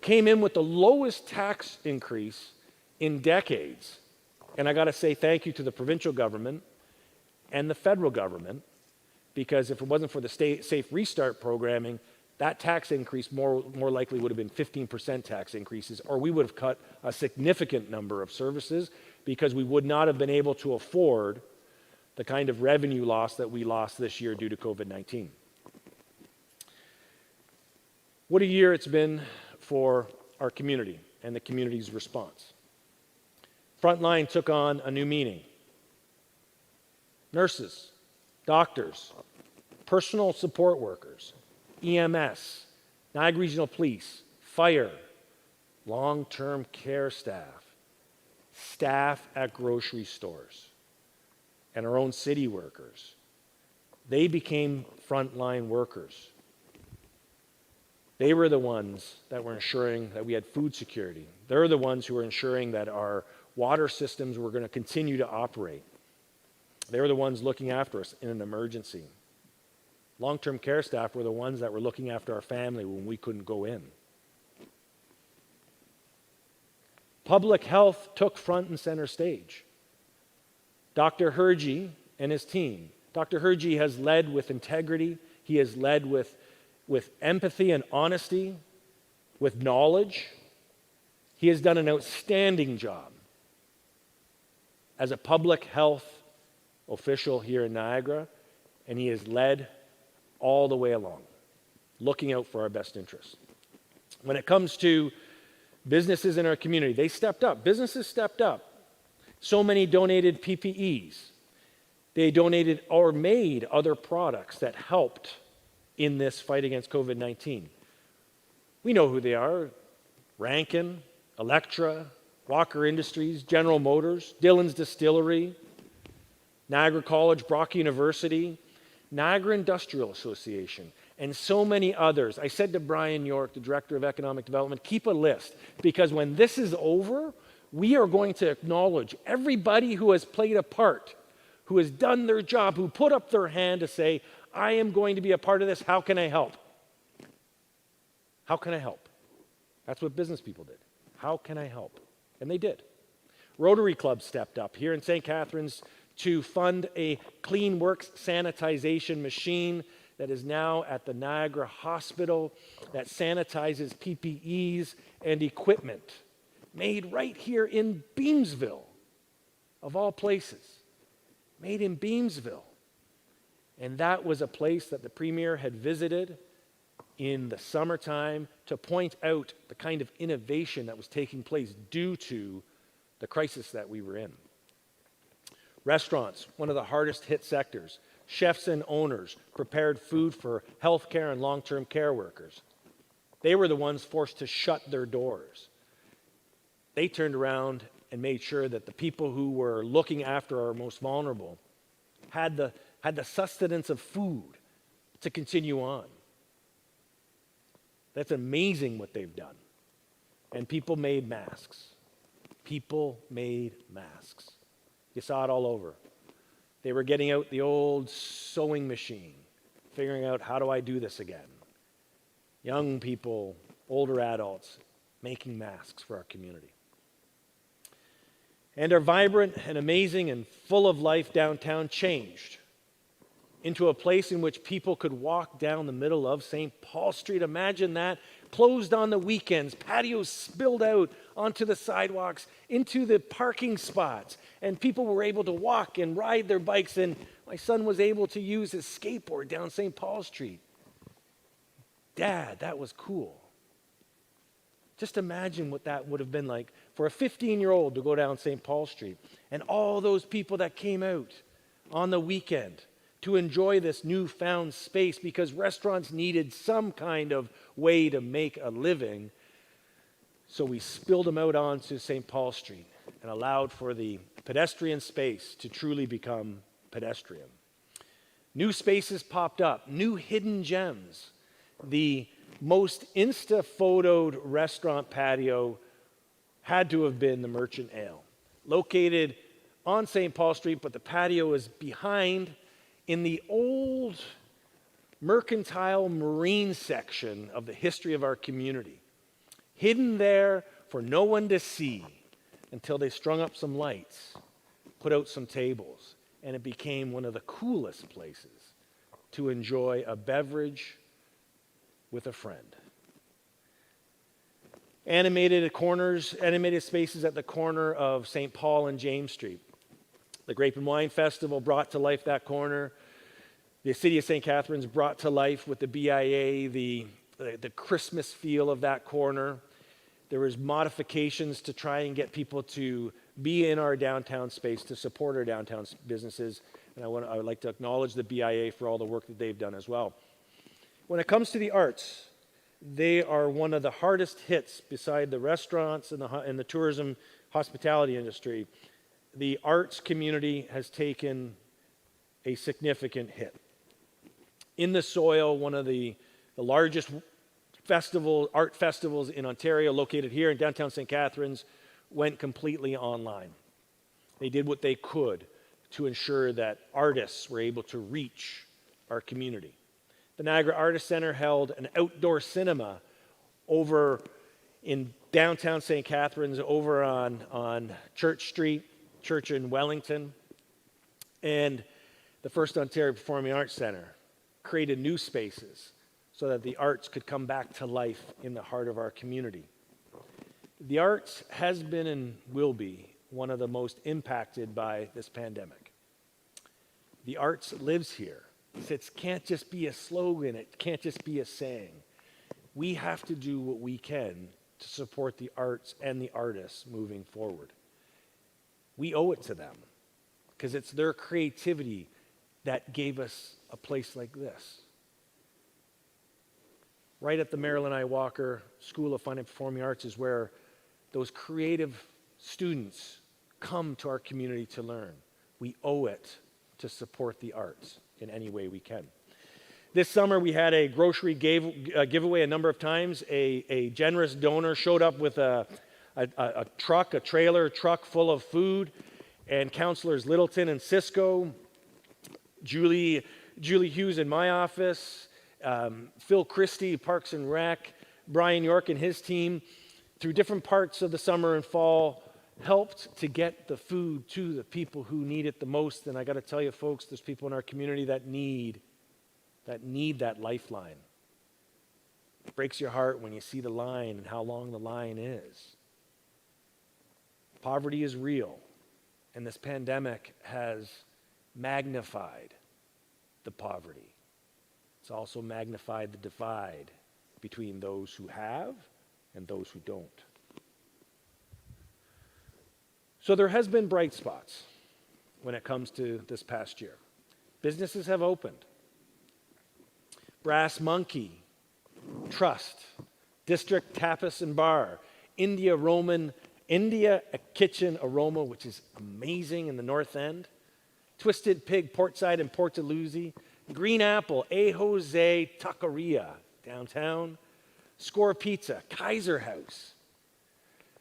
came in with the lowest tax increase in decades. And I got to say thank you to the provincial government and the federal government, because if it wasn't for the state safe restart programming, that tax increase more likely would have been 15% tax increases, or we would have cut a significant number of services because we would not have been able to afford the kind of revenue loss that we lost this year due to COVID-19. What a year it's been for our community and the community's response. Frontline took on a new meaning. Nurses, doctors, personal support workers, EMS, Niagara Regional Police, fire, long-term care staff, staff at grocery stores, and our own city workers. They became frontline workers. They were the ones that were ensuring that we had food security. They're the ones who were ensuring that our water systems were going to continue to operate. They were the ones looking after us in an emergency. Long-term care staff were the ones that were looking after our family when we couldn't go in. Public health took front and center stage. Dr. Hergy and his team. Dr. Hergy has led with integrity. He has led with empathy and honesty, with knowledge. He has done an outstanding job as a public health official here in Niagara, and he has led all the way along, looking out for our best interests. When it comes to businesses in our community, they stepped up. Businesses stepped up. So many donated PPEs. They donated or made other products that helped in this fight against COVID-19. We know who they are: Rankin, Electra, Walker Industries, General Motors, Dillon's Distillery, Niagara College, Brock University, Niagara Industrial Association, and so many others. I said to Brian York, the Director of Economic Development, keep a list, because when this is over, we are going to acknowledge everybody who has played a part, who has done their job, who put up their hand to say, I am going to be a part of this. How can I help? How can I help? That's what business people did. How can I help? And they did. Rotary Club stepped up here in St. Catharines to fund a Clean Works sanitization machine that is now at the Niagara Hospital that sanitizes PPEs and equipment made right here in Beamsville, of all places. Made in Beamsville. And that was a place that the Premier had visited in the summertime to point out the kind of innovation that was taking place due to the crisis that we were in. Restaurants, one of the hardest hit sectors. Chefs and owners prepared food for healthcare and long-term care workers. They were the ones forced to shut their doors. They turned around and made sure that the people who were looking after our most vulnerable had the sustenance of food to continue on. That's amazing what they've done. And people made masks. People made masks. You saw it all over. They were getting out the old sewing machine, figuring out, how do I do this again? Young people, older adults, making masks for our community. And our vibrant and amazing and full of life downtown changed into a place in which people could walk down the middle of St. Paul Street. Imagine that. Closed on the weekends, patios spilled out onto the sidewalks, into the parking spots, and people were able to walk and ride their bikes, and my son was able to use his skateboard down St. Paul Street. Dad, that was cool. Just imagine what that would have been like for a 15-year-old to go down St. Paul Street, and all those people that came out on the weekend to enjoy this newfound space because restaurants needed some kind of way to make a living. So we spilled them out onto St. Paul Street and allowed for the pedestrian space to truly become pedestrian. New spaces popped up, new hidden gems. The most Insta-photoed restaurant patio had to have been the Merchant Ale, located on St. Paul Street, but the patio is behind in the old mercantile marine section of the history of our community, hidden there for no one to see until they strung up some lights, put out some tables, and it became one of the coolest places to enjoy a beverage with a friend. Animated spaces at the corner of St. Paul and James Street. The Grape and Wine Festival brought to life that corner. The City of St. Catharines brought to life with the BIA the Christmas feel of that corner. There was modifications to try and get people to be in our downtown space, to support our downtown businesses. And I would like to acknowledge the BIA for all the work that they've done as well. When it comes to the arts, they are one of the hardest hits beside the restaurants and the tourism hospitality industry. The arts community has taken a significant hit. In the Soil, one of the largest art festivals in Ontario, located here in downtown St. Catharines, went completely online. They did what they could to ensure that artists were able to reach our community. The Niagara Artist Centre held an outdoor cinema over in downtown St. Catharines, over on Church Street, Church in Wellington. And the FirstOntario Performing Arts Centre created new spaces so that the arts could come back to life in the heart of our community. The arts has been and will be one of the most impacted by this pandemic. The arts lives here. It can't just be a slogan, it can't just be a saying. We have to do what we can to support the arts and the artists moving forward. We owe it to them because it's their creativity that gave us a place like this. Right at the Marilyn I. Walker School of Fine and Performing Arts is where those creative students come to our community to learn. We owe it to support the arts in any way we can. This summer we had a grocery giveaway a number of times. A generous donor showed up with a trailer truck full of food, and Councillors Littleton and Cisco, Julie Hughes in my office, Phil Christie, Parks and Rec, Brian York and his team, through different parts of the summer and fall, helped to get the food to the people who need it the most. And I got to tell you, folks, there's people in our community that need that lifeline. It breaks your heart when you see the line and how long the line is. Poverty is real, and this pandemic has magnified the poverty. It's also magnified the divide between those who have and those who don't. So there has been bright spots when it comes to this past year. Businesses have opened. Brass Monkey, Trust, District Tapas and Bar, India a Kitchen Aroma, which is amazing in the North End, Twisted Pig, Portside and Portaluzzi, Green Apple, A. Jose Taqueria, downtown, Score Pizza, Kaiser House.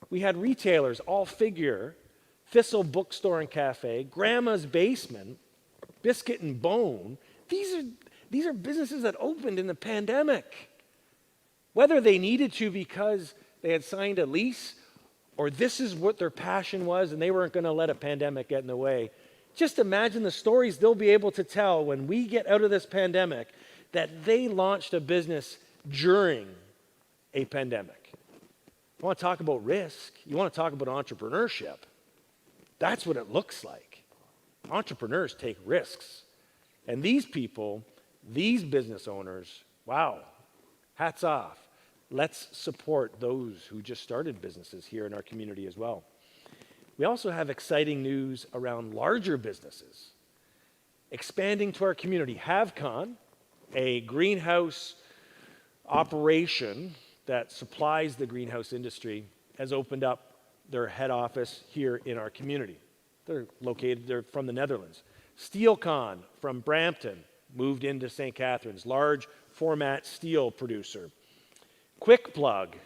We had retailers, All Figure, Thistle Bookstore and Cafe, Grandma's Basement, Biscuit and Bone. These are businesses that opened in the pandemic. Whether they needed to because they had signed a lease or this is what their passion was and they weren't going to let a pandemic get in the way. Just imagine the stories they'll be able to tell when we get out of this pandemic that they launched a business during a pandemic. You want to talk about risk? You want to talk about entrepreneurship? That's what it looks like. Entrepreneurs take risks. And these people, these business owners, wow, hats off. Let's support those who just started businesses here in our community as well. We also have exciting news around larger businesses. Expanding to our community, HavCon, a greenhouse operation that supplies the greenhouse industry, has opened up their head office here in our community. They're from the Netherlands. SteelCon from Brampton moved into St. Catharines, large format steel producer. Quick Plug,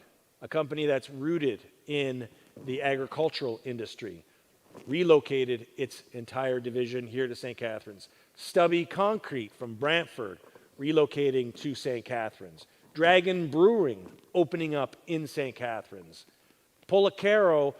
a company that's rooted in the agricultural industry, relocated its entire division here to St. Catharines. Stubby Concrete from Brantford, relocating to St. Catharines. Dragon Brewing, opening up in St. Catharines. Policaro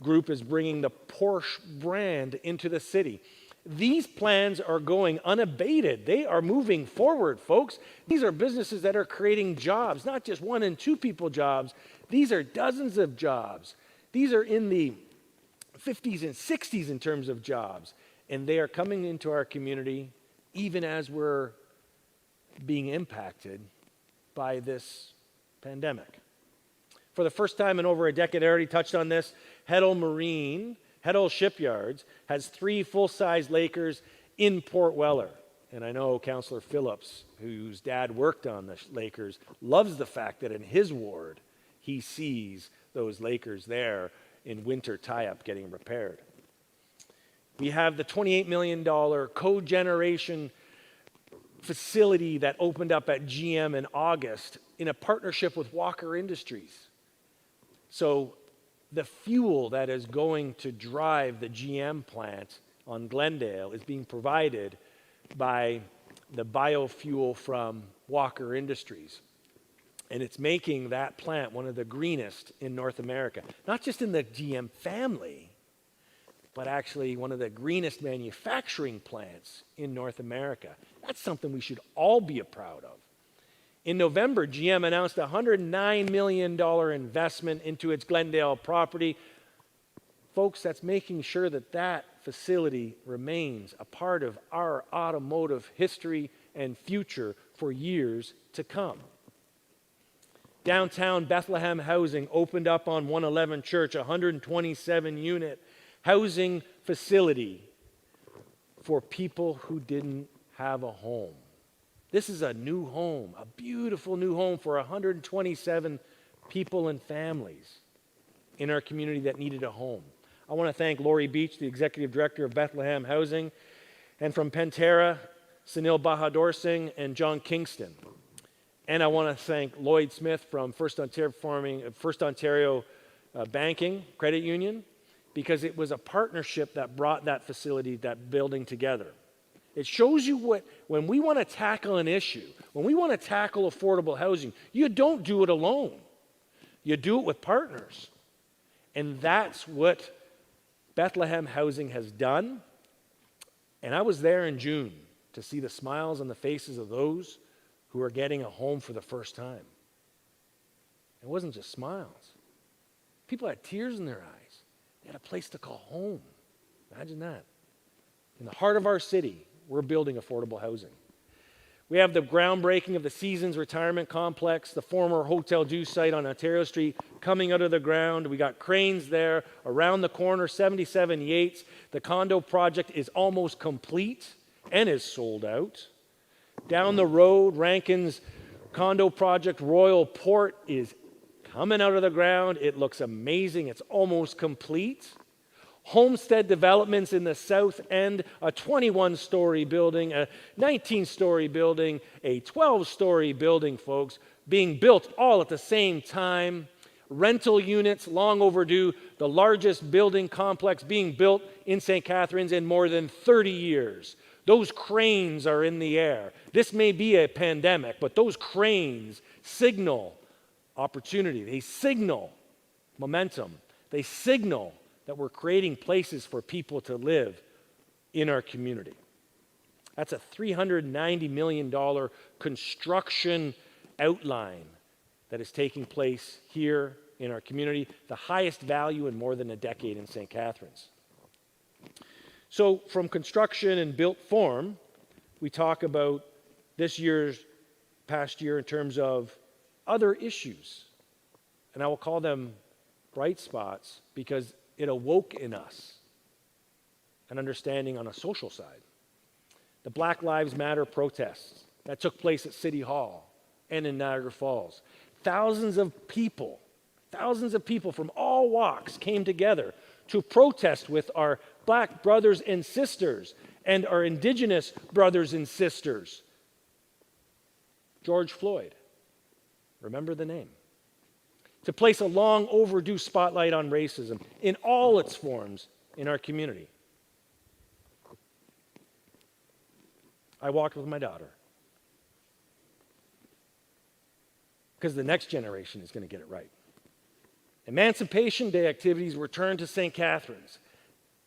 Group is bringing the Porsche brand into the city. These plans are going unabated. They are moving forward, folks. These are businesses that are creating jobs, not just 1 and 2 people jobs. These are dozens of jobs. These are in the 50s and 60s in terms of jobs. And they are coming into our community even as we're being impacted by this pandemic. For the first time in over a decade, I already touched on this, Heddle Shipyards has 3 full-size Lakers in Port Weller. And I know Councillor Phillips, whose dad worked on the Lakers, loves the fact that in his ward, he sees those Lakers there in winter tie-up getting repaired. We have the $28 million cogeneration facility that opened up at GM in August in a partnership with Walker Industries. So the fuel that is going to drive the GM plant on Glendale is being provided by the biofuel from Walker Industries. And it's making that plant one of the greenest in North America. Not just in the GM family, but actually one of the greenest manufacturing plants in North America. That's something we should all be proud of. In November, GM announced a $109 million investment into its Glendale property. Folks, that's making sure that that facility remains a part of our automotive history and future for years to come. Downtown Bethlehem Housing opened up on 111 Church, a 127-unit housing facility for people who didn't have a home. This is a new home, a beautiful new home for 127 people and families in our community that needed a home. I want to thank Lori Beach, the Executive Director of Bethlehem Housing, and from Pantera, Sunil Bahadur Singh and John Kingston. And I want to thank Lloyd Smith from FirstOntario Banking Credit Union, because it was a partnership that brought that facility, that building together. It shows you when we want to tackle an issue, when we want to tackle affordable housing, you don't do it alone. You do it with partners. And that's what Bethlehem Housing has done. And I was there in June to see the smiles on the faces of those who are getting a home for the first time. It wasn't just smiles. People had tears in their eyes. They had a place to call home. Imagine that. In the heart of our city, we're building affordable housing. We have the groundbreaking of the Seasons Retirement Complex, the former Hotel Dieu site on Ontario Street, coming out of the ground. We got cranes there. Around the corner, 77 Yates. The condo project is almost complete and is sold out. Down the road, Rankin's condo project, Royal Port, is coming out of the ground. It looks amazing. It's almost complete. Homestead developments in the south end, a 21-story building, a 19-story building, a 12-story building, folks, being built all at the same time. Rental units, long overdue, the largest building complex being built in St. Catharines in more than 30 years. Those cranes are in the air. This may be a pandemic, but those cranes signal opportunity. They signal momentum. They signal that we're creating places for people to live in our community. That's a $390 million construction outline that is taking place here in our community, the highest value in more than a decade in St. Catharines. So from construction and built form, we talk about this past year in terms of other issues. And I will call them bright spots because it awoke in us an understanding on a social side. The Black Lives Matter protests that took place at City Hall and in Niagara Falls. Thousands of people from all walks came together to protest with our Black brothers and sisters and our Indigenous brothers and sisters. George Floyd, remember the name. To place a long overdue spotlight on racism in all its forms in our community. I walked with my daughter because the next generation is going to get it right. Emancipation Day activities returned to St. Catharines.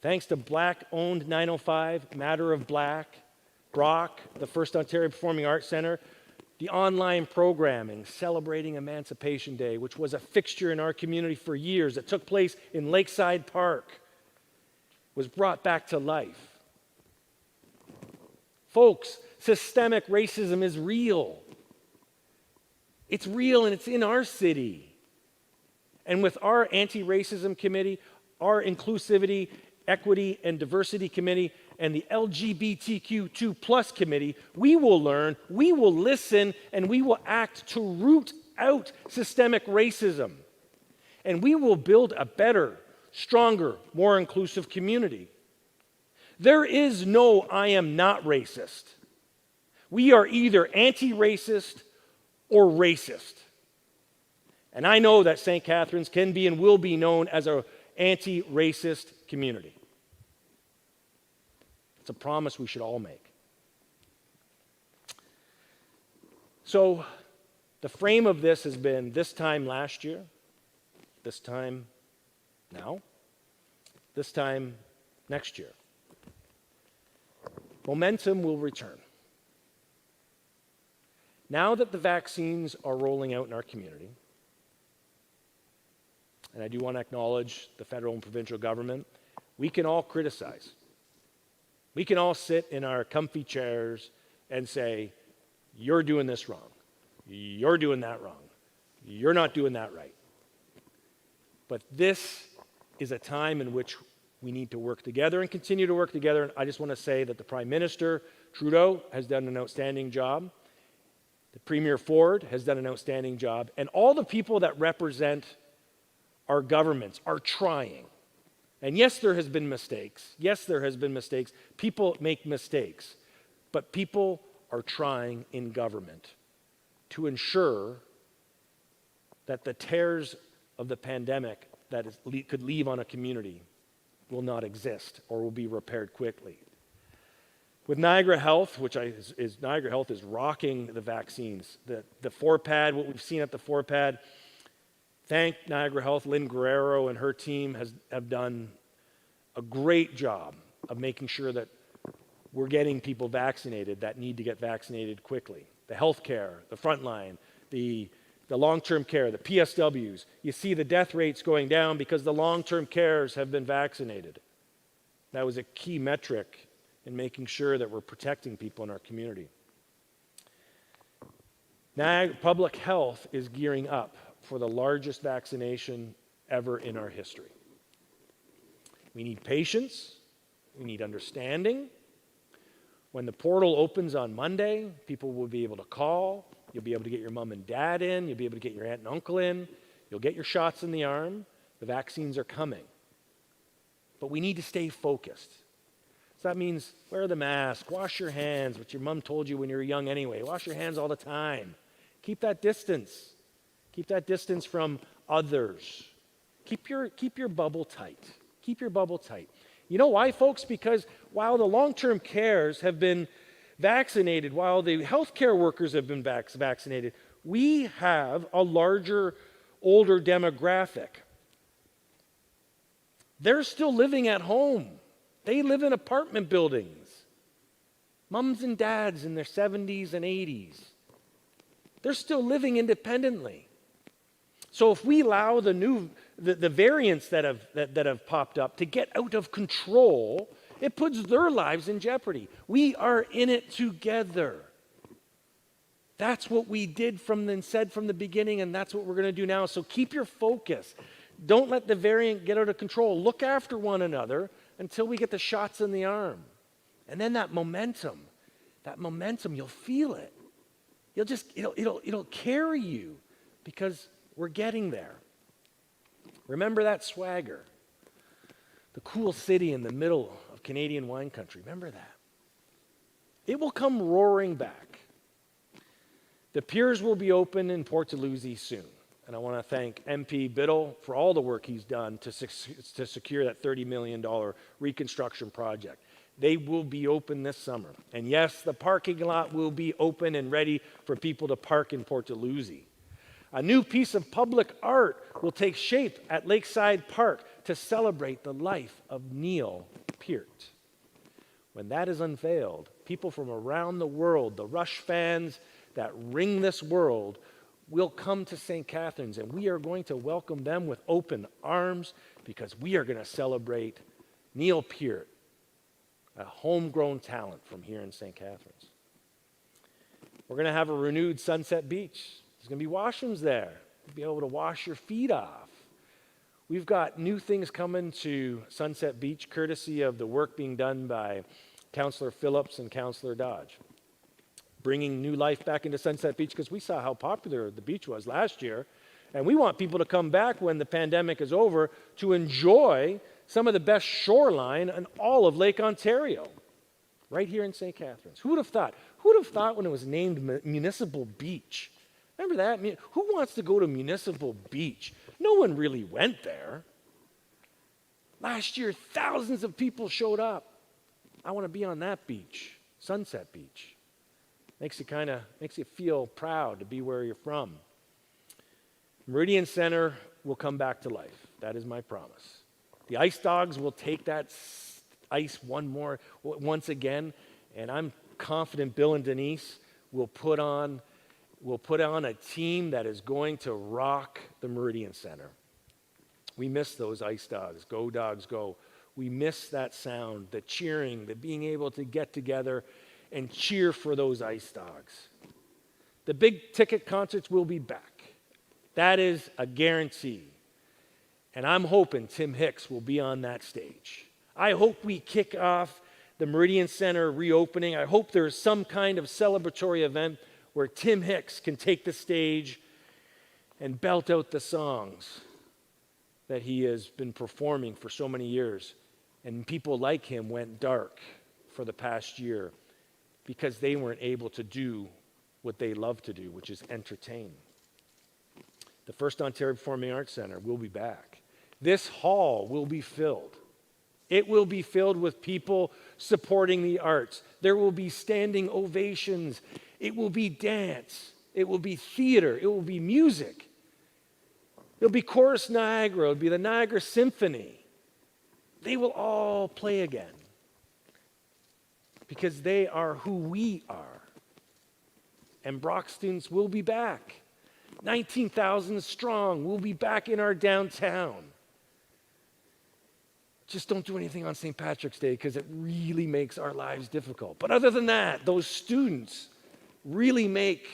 Thanks to Black-owned 905, Matter of Black, Brock, the FirstOntario Performing Arts Centre, the online programming celebrating Emancipation Day, which was a fixture in our community for years, that took place in Lakeside Park, was brought back to life. Folks, systemic racism is real. It's real and it's in our city. And with our anti-racism committee, our inclusivity, equity, and diversity committee, and the LGBTQ2+ committee, we will learn, we will listen, and we will act to root out systemic racism. And we will build a better, stronger, more inclusive community. There is no I am not racist. We are either anti-racist or racist. And I know that St. Catharines can be and will be known as an anti-racist community. It's a promise we should all make. So the frame of this has been this time last year, this time now, this time next year. Momentum will return. Now that the vaccines are rolling out in our community, and I do want to acknowledge the federal and provincial government, we can all criticize. We can all sit in our comfy chairs and say, you're doing this wrong. You're doing that wrong. You're not doing that right. But this is a time in which we need to work together and continue to work together. And I just want to say that the Prime Minister, Trudeau, has done an outstanding job. The Premier Ford has done an outstanding job. And all the people that represent our governments are trying. And yes, there has been mistakes. Yes, there has been mistakes. People make mistakes. But people are trying in government to ensure that the tears of the pandemic that could leave on a community will not exist or will be repaired quickly. With Niagara Health, Niagara Health is rocking the vaccines. The 4-pad, what we've seen at the 4-pad, thank Niagara Health. Lynn Guerrero and her team have done a great job of making sure that we're getting people vaccinated that need to get vaccinated quickly. The healthcare, the frontline, the long-term care, the PSWs. You see the death rates going down because the long-term cares have been vaccinated. That was a key metric in making sure that we're protecting people in our community. Public health is gearing up for the largest vaccination ever in our history. We need patience. We need understanding. When the portal opens on Monday, people will be able to call. You'll be able to get your mom and dad in. You'll be able to get your aunt and uncle in. You'll get your shots in the arm. The vaccines are coming. But we need to stay focused. So that means wear the mask, wash your hands, which your mom told you when you were young anyway. Wash your hands all the time. Keep that distance. Keep that distance from others. Keep your bubble tight. Keep your bubble tight. You know why, folks? Because while the long-term cares have been vaccinated, while the healthcare workers have been vaccinated, we have a larger, older demographic. They're still living at home. They live in apartment buildings. Mums and dads in their 70s and 80s. They're still living independently. So if we allow the variants that have popped up to get out of control, it puts their lives in jeopardy. We are in it together. That's what we said from the beginning, and that's what we're going to do now. So keep your focus. Don't let the variant get out of control. Look after one another until we get the shots in the arm. And then that momentum, you'll feel it. It'll carry you because we're getting there. Remember that swagger, the cool city in the middle of Canadian wine country. Remember that. It will come roaring back. The piers will be open in Port Dalhousie soon. And I want to thank MP Biddle for all the work he's done to secure that $30 million reconstruction project. They will be open this summer. And yes, the parking lot will be open and ready for people to park in Port Dalhousie. A new piece of public art will take shape at Lakeside Park to celebrate the life of Neil Peart. When that is unveiled, people from around the world, the Rush fans that ring this world, will come to St. Catharines, and we are going to welcome them with open arms because we are going to celebrate Neil Peart, a homegrown talent from here in St. Catharines. We're going to have a renewed Sunset Beach. There's going to be washrooms there. You'll be able to wash your feet off. We've got new things coming to Sunset Beach, courtesy of the work being done by Councillor Phillips and Councillor Dodge, bringing new life back into Sunset Beach because we saw how popular the beach was last year. And we want people to come back when the pandemic is over to enjoy some of the best shoreline in all of Lake Ontario, right here in St. Catharines. Who would have thought? Who'd have thought when it was named Municipal Beach? Remember that? Who wants to go to Municipal Beach? No one really went there. Last year, thousands of people showed up. I want to be on that beach, Sunset Beach. Makes you feel proud to be where you're from. Meridian Center will come back to life. That is my promise. The Ice Dogs will take that ice once again, and I'm confident Bill and Denise will put on a team that is going to rock the Meridian Center. We miss those Ice Dogs. Go Dogs, go. We miss that sound, the cheering, the being able to get together and cheer for those Ice Dogs. The big ticket concerts will be back. That is a guarantee. And I'm hoping Tim Hicks will be on that stage. I hope we kick off the Meridian Center reopening. I hope there's some kind of celebratory event where Tim Hicks can take the stage and belt out the songs that he has been performing for so many years. And people like him went dark for the past year because they weren't able to do what they love to do, which is entertain. The FirstOntario Performing Arts Centre will be back. This hall will be filled. It will be filled with people supporting the arts. There will be standing ovations. It will be dance. It will be theater. It will be music. It'll be Chorus Niagara. It'll be the Niagara Symphony. They will all play again because they are who we are. And Brock students will be back. 19,000 strong. We'll be back in our downtown. Just don't do anything on St. Patrick's Day because it really makes our lives difficult. But other than that, those students really make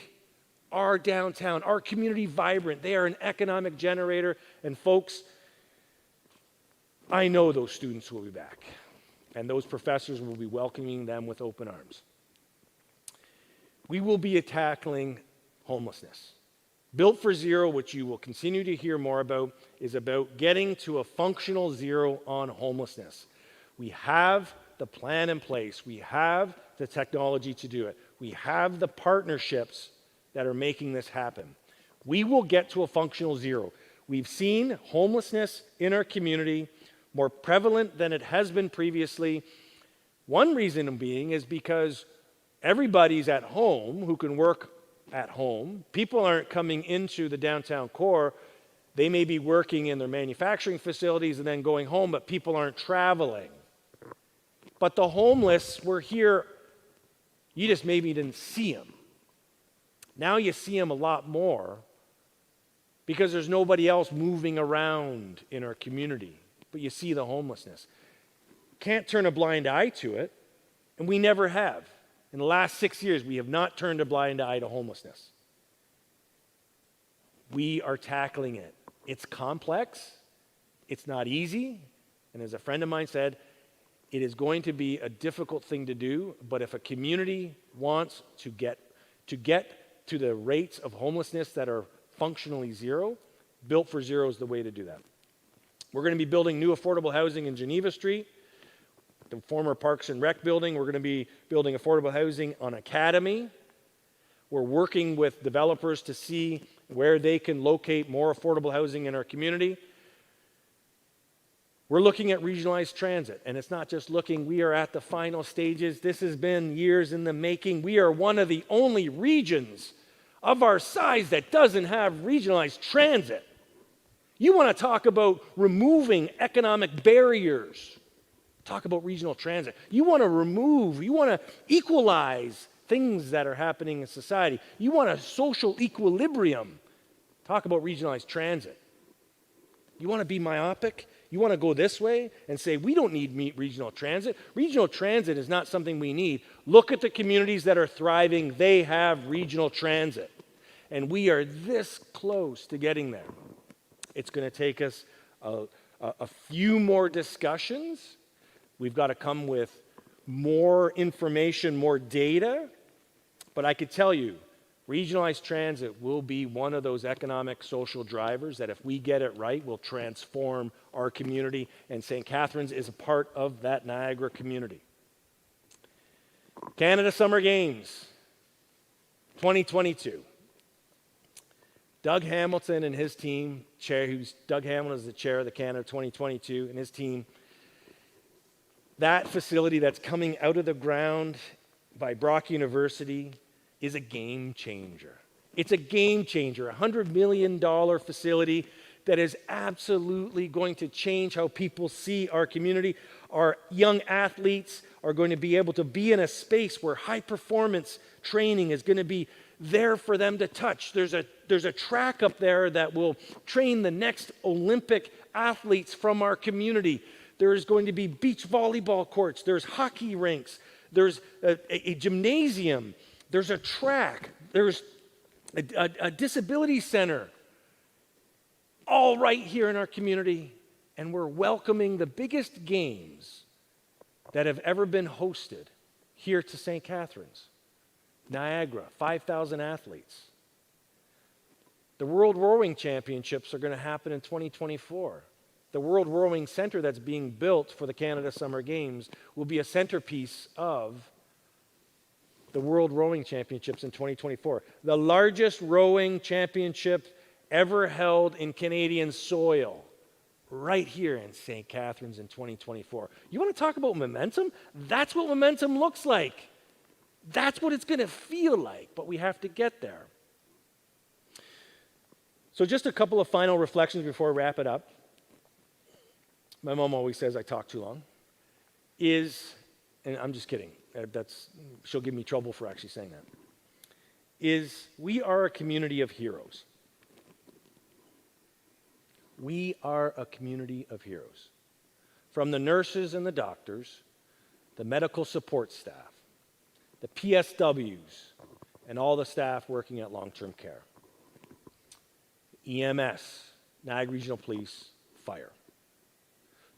our downtown, our community vibrant. They are an economic generator. And folks, I know those students will be back. And those professors will be welcoming them with open arms. We will be tackling homelessness. Built for Zero, which you will continue to hear more about, is about getting to a functional zero on homelessness. We have the plan in place. We have the technology to do it. We have the partnerships that are making this happen. We will get to a functional zero. We've seen homelessness in our community more prevalent than it has been previously. One reason being is because everybody's at home who can work at home. People aren't coming into the downtown core. They may be working in their manufacturing facilities and then going home, but people aren't traveling. But the homeless were here. You just maybe didn't see them. Now you see them a lot more because there's nobody else moving around in our community. But you see the homelessness. Can't turn a blind eye to it, and we never have. In the last 6 years, we have not turned a blind eye to homelessness. We are tackling it. It's complex. It's not easy. And as a friend of mine said, it is going to be a difficult thing to do, but if a community wants to get to the rates of homelessness that are functionally zero, Built for Zero is the way to do that. We're going to be building new affordable housing in Geneva Street, the former Parks and Rec building. We're going to be building affordable housing on Academy. We're working with developers to see where they can locate more affordable housing in our community. We're looking at regionalized transit, and it's not just looking, we are at the final stages. This has been years in the making. We are one of the only regions of our size that doesn't have regionalized transit. You want to talk about removing economic barriers. Talk about regional transit. You want to equalize things that are happening in society. You want a social equilibrium. Talk about regionalized transit. You want to be myopic? You want to go this way and say, we don't need regional transit. Regional transit is not something we need. Look at the communities that are thriving. They have regional transit. And we are this close to getting there. It's going to take us a few more discussions. We've got to come with more information, more data. But I could tell you, regionalized transit will be one of those economic, social drivers that if we get it right, will transform our community. And St. Catharines is a part of that Niagara community. Canada Summer Games. 2022. Doug Hamilton and his team, Doug Hamilton is the chair of the Canada 2022, and his team, that facility that's coming out of the ground by Brock University is a game changer. It's a game changer, a $100 million facility that is absolutely going to change how people see our community. Our young athletes are going to be able to be in a space where high performance training is going to be there for them to touch. There's a track up there that will train the next Olympic athletes from our community. There's going to be beach volleyball courts. There's hockey rinks. There's a gymnasium. There's a track. There's a disability center. All right here in our community. And we're welcoming the biggest games that have ever been hosted here to St. Catharines. Niagara, 5,000 athletes. The World Rowing Championships are going to happen in 2024. The World Rowing Centre that's being built for the Canada Summer Games will be a centerpiece of the World Rowing Championships in 2024. The largest rowing championship ever held in Canadian soil, right here in St. Catharines in 2024. You want to talk about momentum? That's what momentum looks like. That's what it's going to feel like, but we have to get there. So just a couple of final reflections before we wrap it up. My mom always says I talk too long. And I'm just kidding. She'll give me trouble for actually saying that. We are a community of heroes. We are a community of heroes. From the nurses and the doctors, the medical support staff, the PSWs, and all the staff working at long-term care. EMS, Niagara Regional Police, Fire.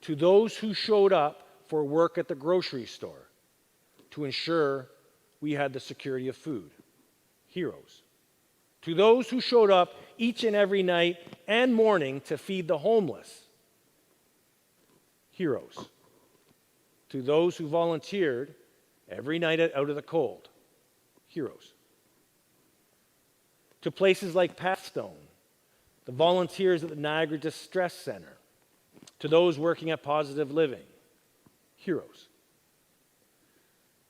To those who showed up for work at the grocery store to ensure we had the security of food. Heroes. To those who showed up each and every night and morning to feed the homeless. Heroes. To those who volunteered every night out of the cold. Heroes. To places like Pathstone, the volunteers at the Niagara Distress Center. To those working at Positive Living. Heroes.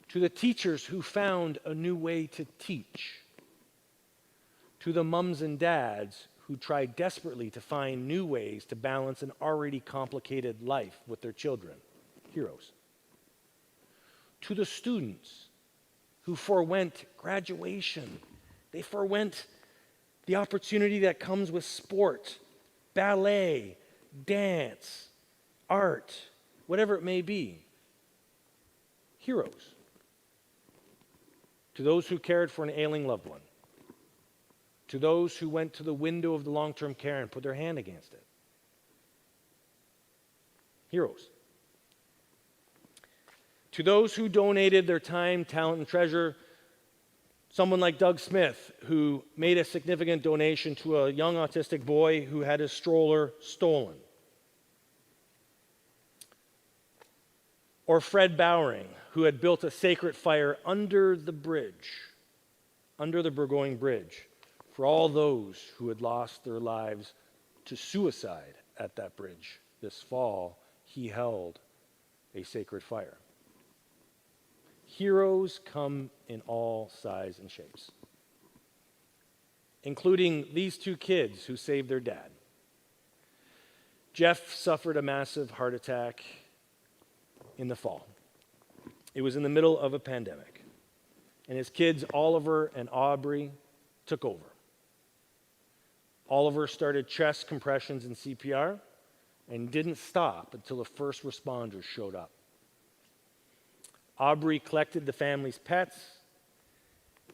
To the teachers who found a new way to teach. To the mums and dads who tried desperately to find new ways to balance an already complicated life with their children. Heroes. To the students who forewent graduation. They forewent the opportunity that comes with sport, ballet, dance, art, whatever it may be. Heroes. To those who cared for an ailing loved one. To those who went to the window of the long-term care and put their hand against it. Heroes. To those who donated their time, talent, and treasure, someone like Doug Smith, who made a significant donation to a young autistic boy who had his stroller stolen. Or Fred Bowering, who had built a sacred fire under the bridge, under the Burgoyne Bridge, for all those who had lost their lives to suicide at that bridge. This fall, he held a sacred fire. Heroes come in all sizes and shapes, including these two kids who saved their dad. Jeff suffered a massive heart attack in the fall. It was in the middle of a pandemic, and his kids, Oliver and Aubrey, took over. Oliver started chest compressions and CPR and didn't stop until the first responders showed up. Aubrey collected the family's pets,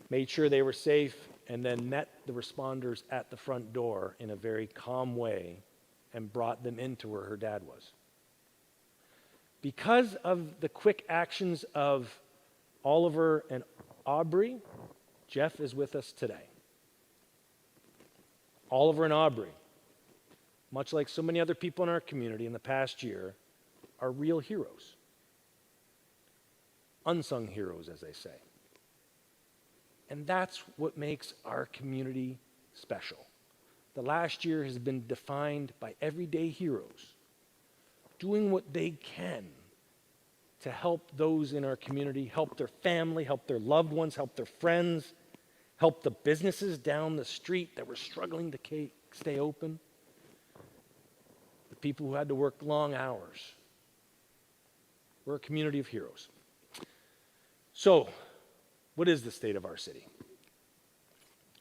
made sure they were safe, and then met the responders at the front door in a very calm way and brought them into where her dad was. Because of the quick actions of Oliver and Aubrey, Jeff is with us today. Oliver and Aubrey, much like so many other people in our community in the past year, are real heroes. Unsung heroes, as they say. And that's what makes our community special. The last year has been defined by everyday heroes doing what they can to help those in our community, help their family, help their loved ones, help their friends, help the businesses down the street that were struggling to stay open, the people who had to work long hours. We're a community of heroes. So, what is the state of our city?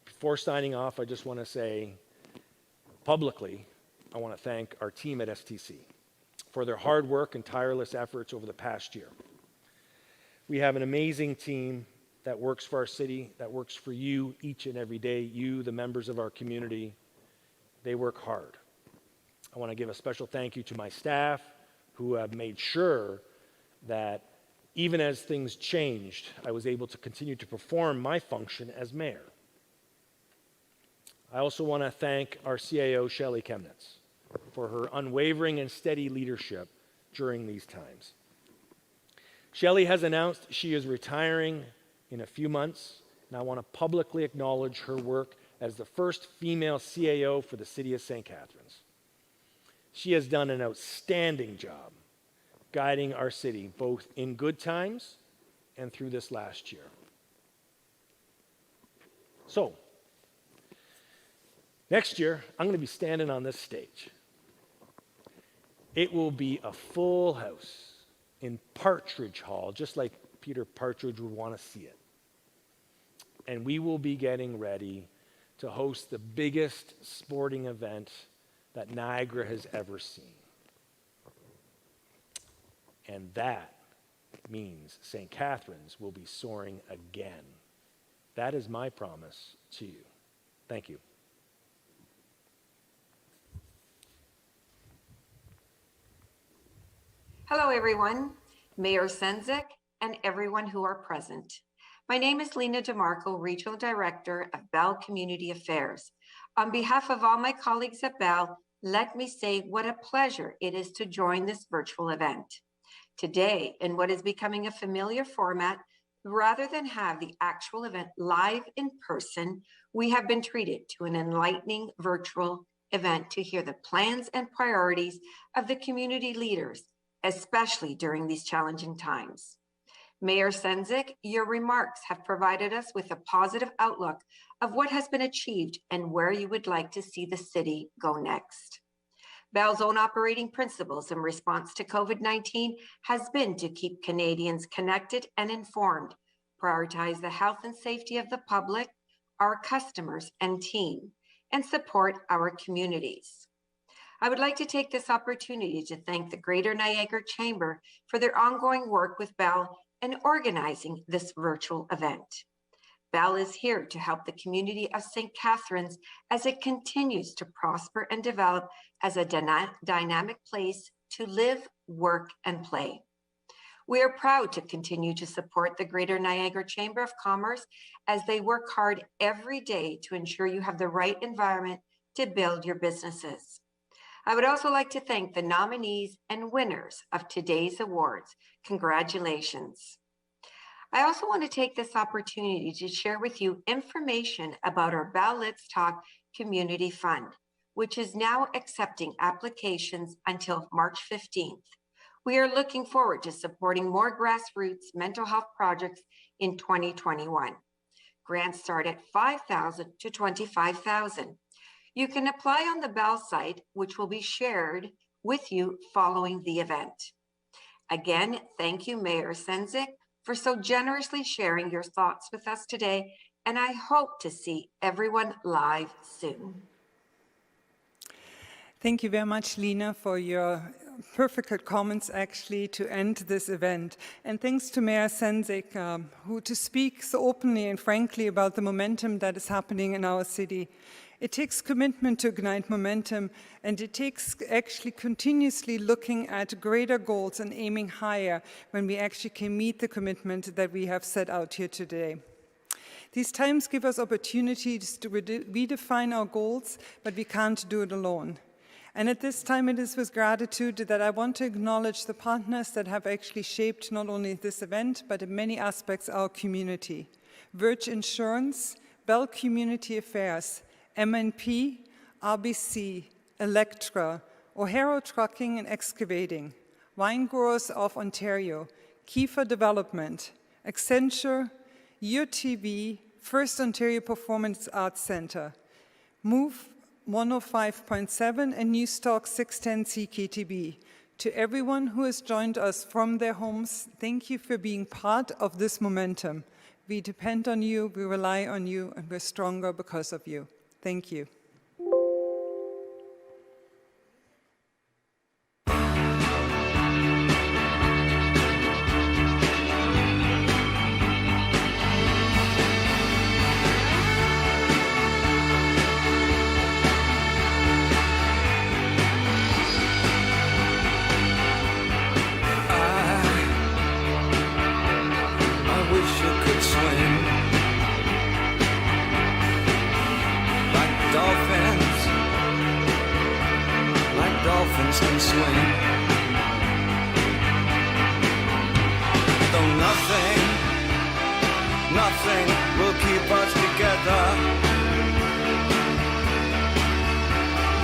Before signing off, I just want to say publicly, I want to thank our team at STC for their hard work and tireless efforts over the past year. We have an amazing team that works for our city, that works for you each and every day, you, the members of our community. They work hard. I want to give a special thank you to my staff who have made sure that even as things changed, I was able to continue to perform my function as mayor. I also want to thank our CAO, Shelley Chemnitz, for her unwavering and steady leadership during these times. Shelley has announced she is retiring in a few months, and I want to publicly acknowledge her work as the first female CAO for the city of St. Catharines. She has done an outstanding job guiding our city both in good times and through this last year. So, next year, I'm going to be standing on this stage. It will be a full house in Partridge Hall, just like Peter Partridge would want to see it. And we will be getting ready to host the biggest sporting event that Niagara has ever seen. And that means St. Catharines will be soaring again. That is my promise to you. Thank you. Hello, everyone. Mayor Sendzik and everyone who are present. My name is Lena DeMarco, Regional Director of Bell Community Affairs. On behalf of all my colleagues at Bell, let me say what a pleasure it is to join this virtual event. Today, in what is becoming a familiar format, rather than have the actual event live in person, we have been treated to an enlightening virtual event to hear the plans and priorities of the community leaders, especially during these challenging times. Mayor Sendzik, your remarks have provided us with a positive outlook of what has been achieved and where you would like to see the city go next. Bell's own operating principles in response to COVID-19 has been to keep Canadians connected and informed, prioritize the health and safety of the public, our customers and team, and support our communities. I would like to take this opportunity to thank the Greater Niagara Chamber for their ongoing work with Bell and organizing this virtual event. Bell is here to help the community of St. Catharines as it continues to prosper and develop as a dynamic place to live, work, and play. We are proud to continue to support the Greater Niagara Chamber of Commerce as they work hard every day to ensure you have the right environment to build your businesses. I would also like to thank the nominees and winners of today's awards. Congratulations. I also want to take this opportunity to share with you information about our Bell Let's Talk Community Fund, which is now accepting applications until March 15th. We are looking forward to supporting more grassroots mental health projects in 2021. Grants start at $5,000 to $25,000. You can apply on the Bell site, which will be shared with you following the event. Again, thank you, Mayor Sendzik, for so generously sharing your thoughts with us today, and I hope to see everyone live soon. Thank you very much, Lena, for your perfect comments actually to end this event. And thanks to Mayor Sendzik, who to speak so openly and frankly about the momentum that is happening in our city. It takes commitment to ignite momentum, and it takes actually continuously looking at greater goals and aiming higher when we actually can meet the commitment that we have set out here today. These times give us opportunities to redefine our goals, but we can't do it alone. And at this time, it is with gratitude that I want to acknowledge the partners that have actually shaped not only this event, but in many aspects our community. Verge Insurance, Bell Community Affairs, MNP, RBC, Electra, O'Hara Trucking and Excavating, Wine Growers of Ontario, Kiefer Development, Accenture, UTV, FirstOntario Performing Arts Centre, Move 105.7 and Newstalk 610 CKTB. To everyone who has joined us from their homes, thank you for being part of this momentum. We depend on you, we rely on you, and we're stronger because of you. Thank you. Dolphins can swim. Though nothing will keep us together.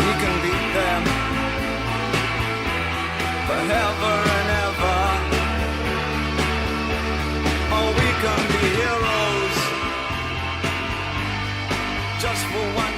We can beat them forever and ever. Oh, we can be heroes just for one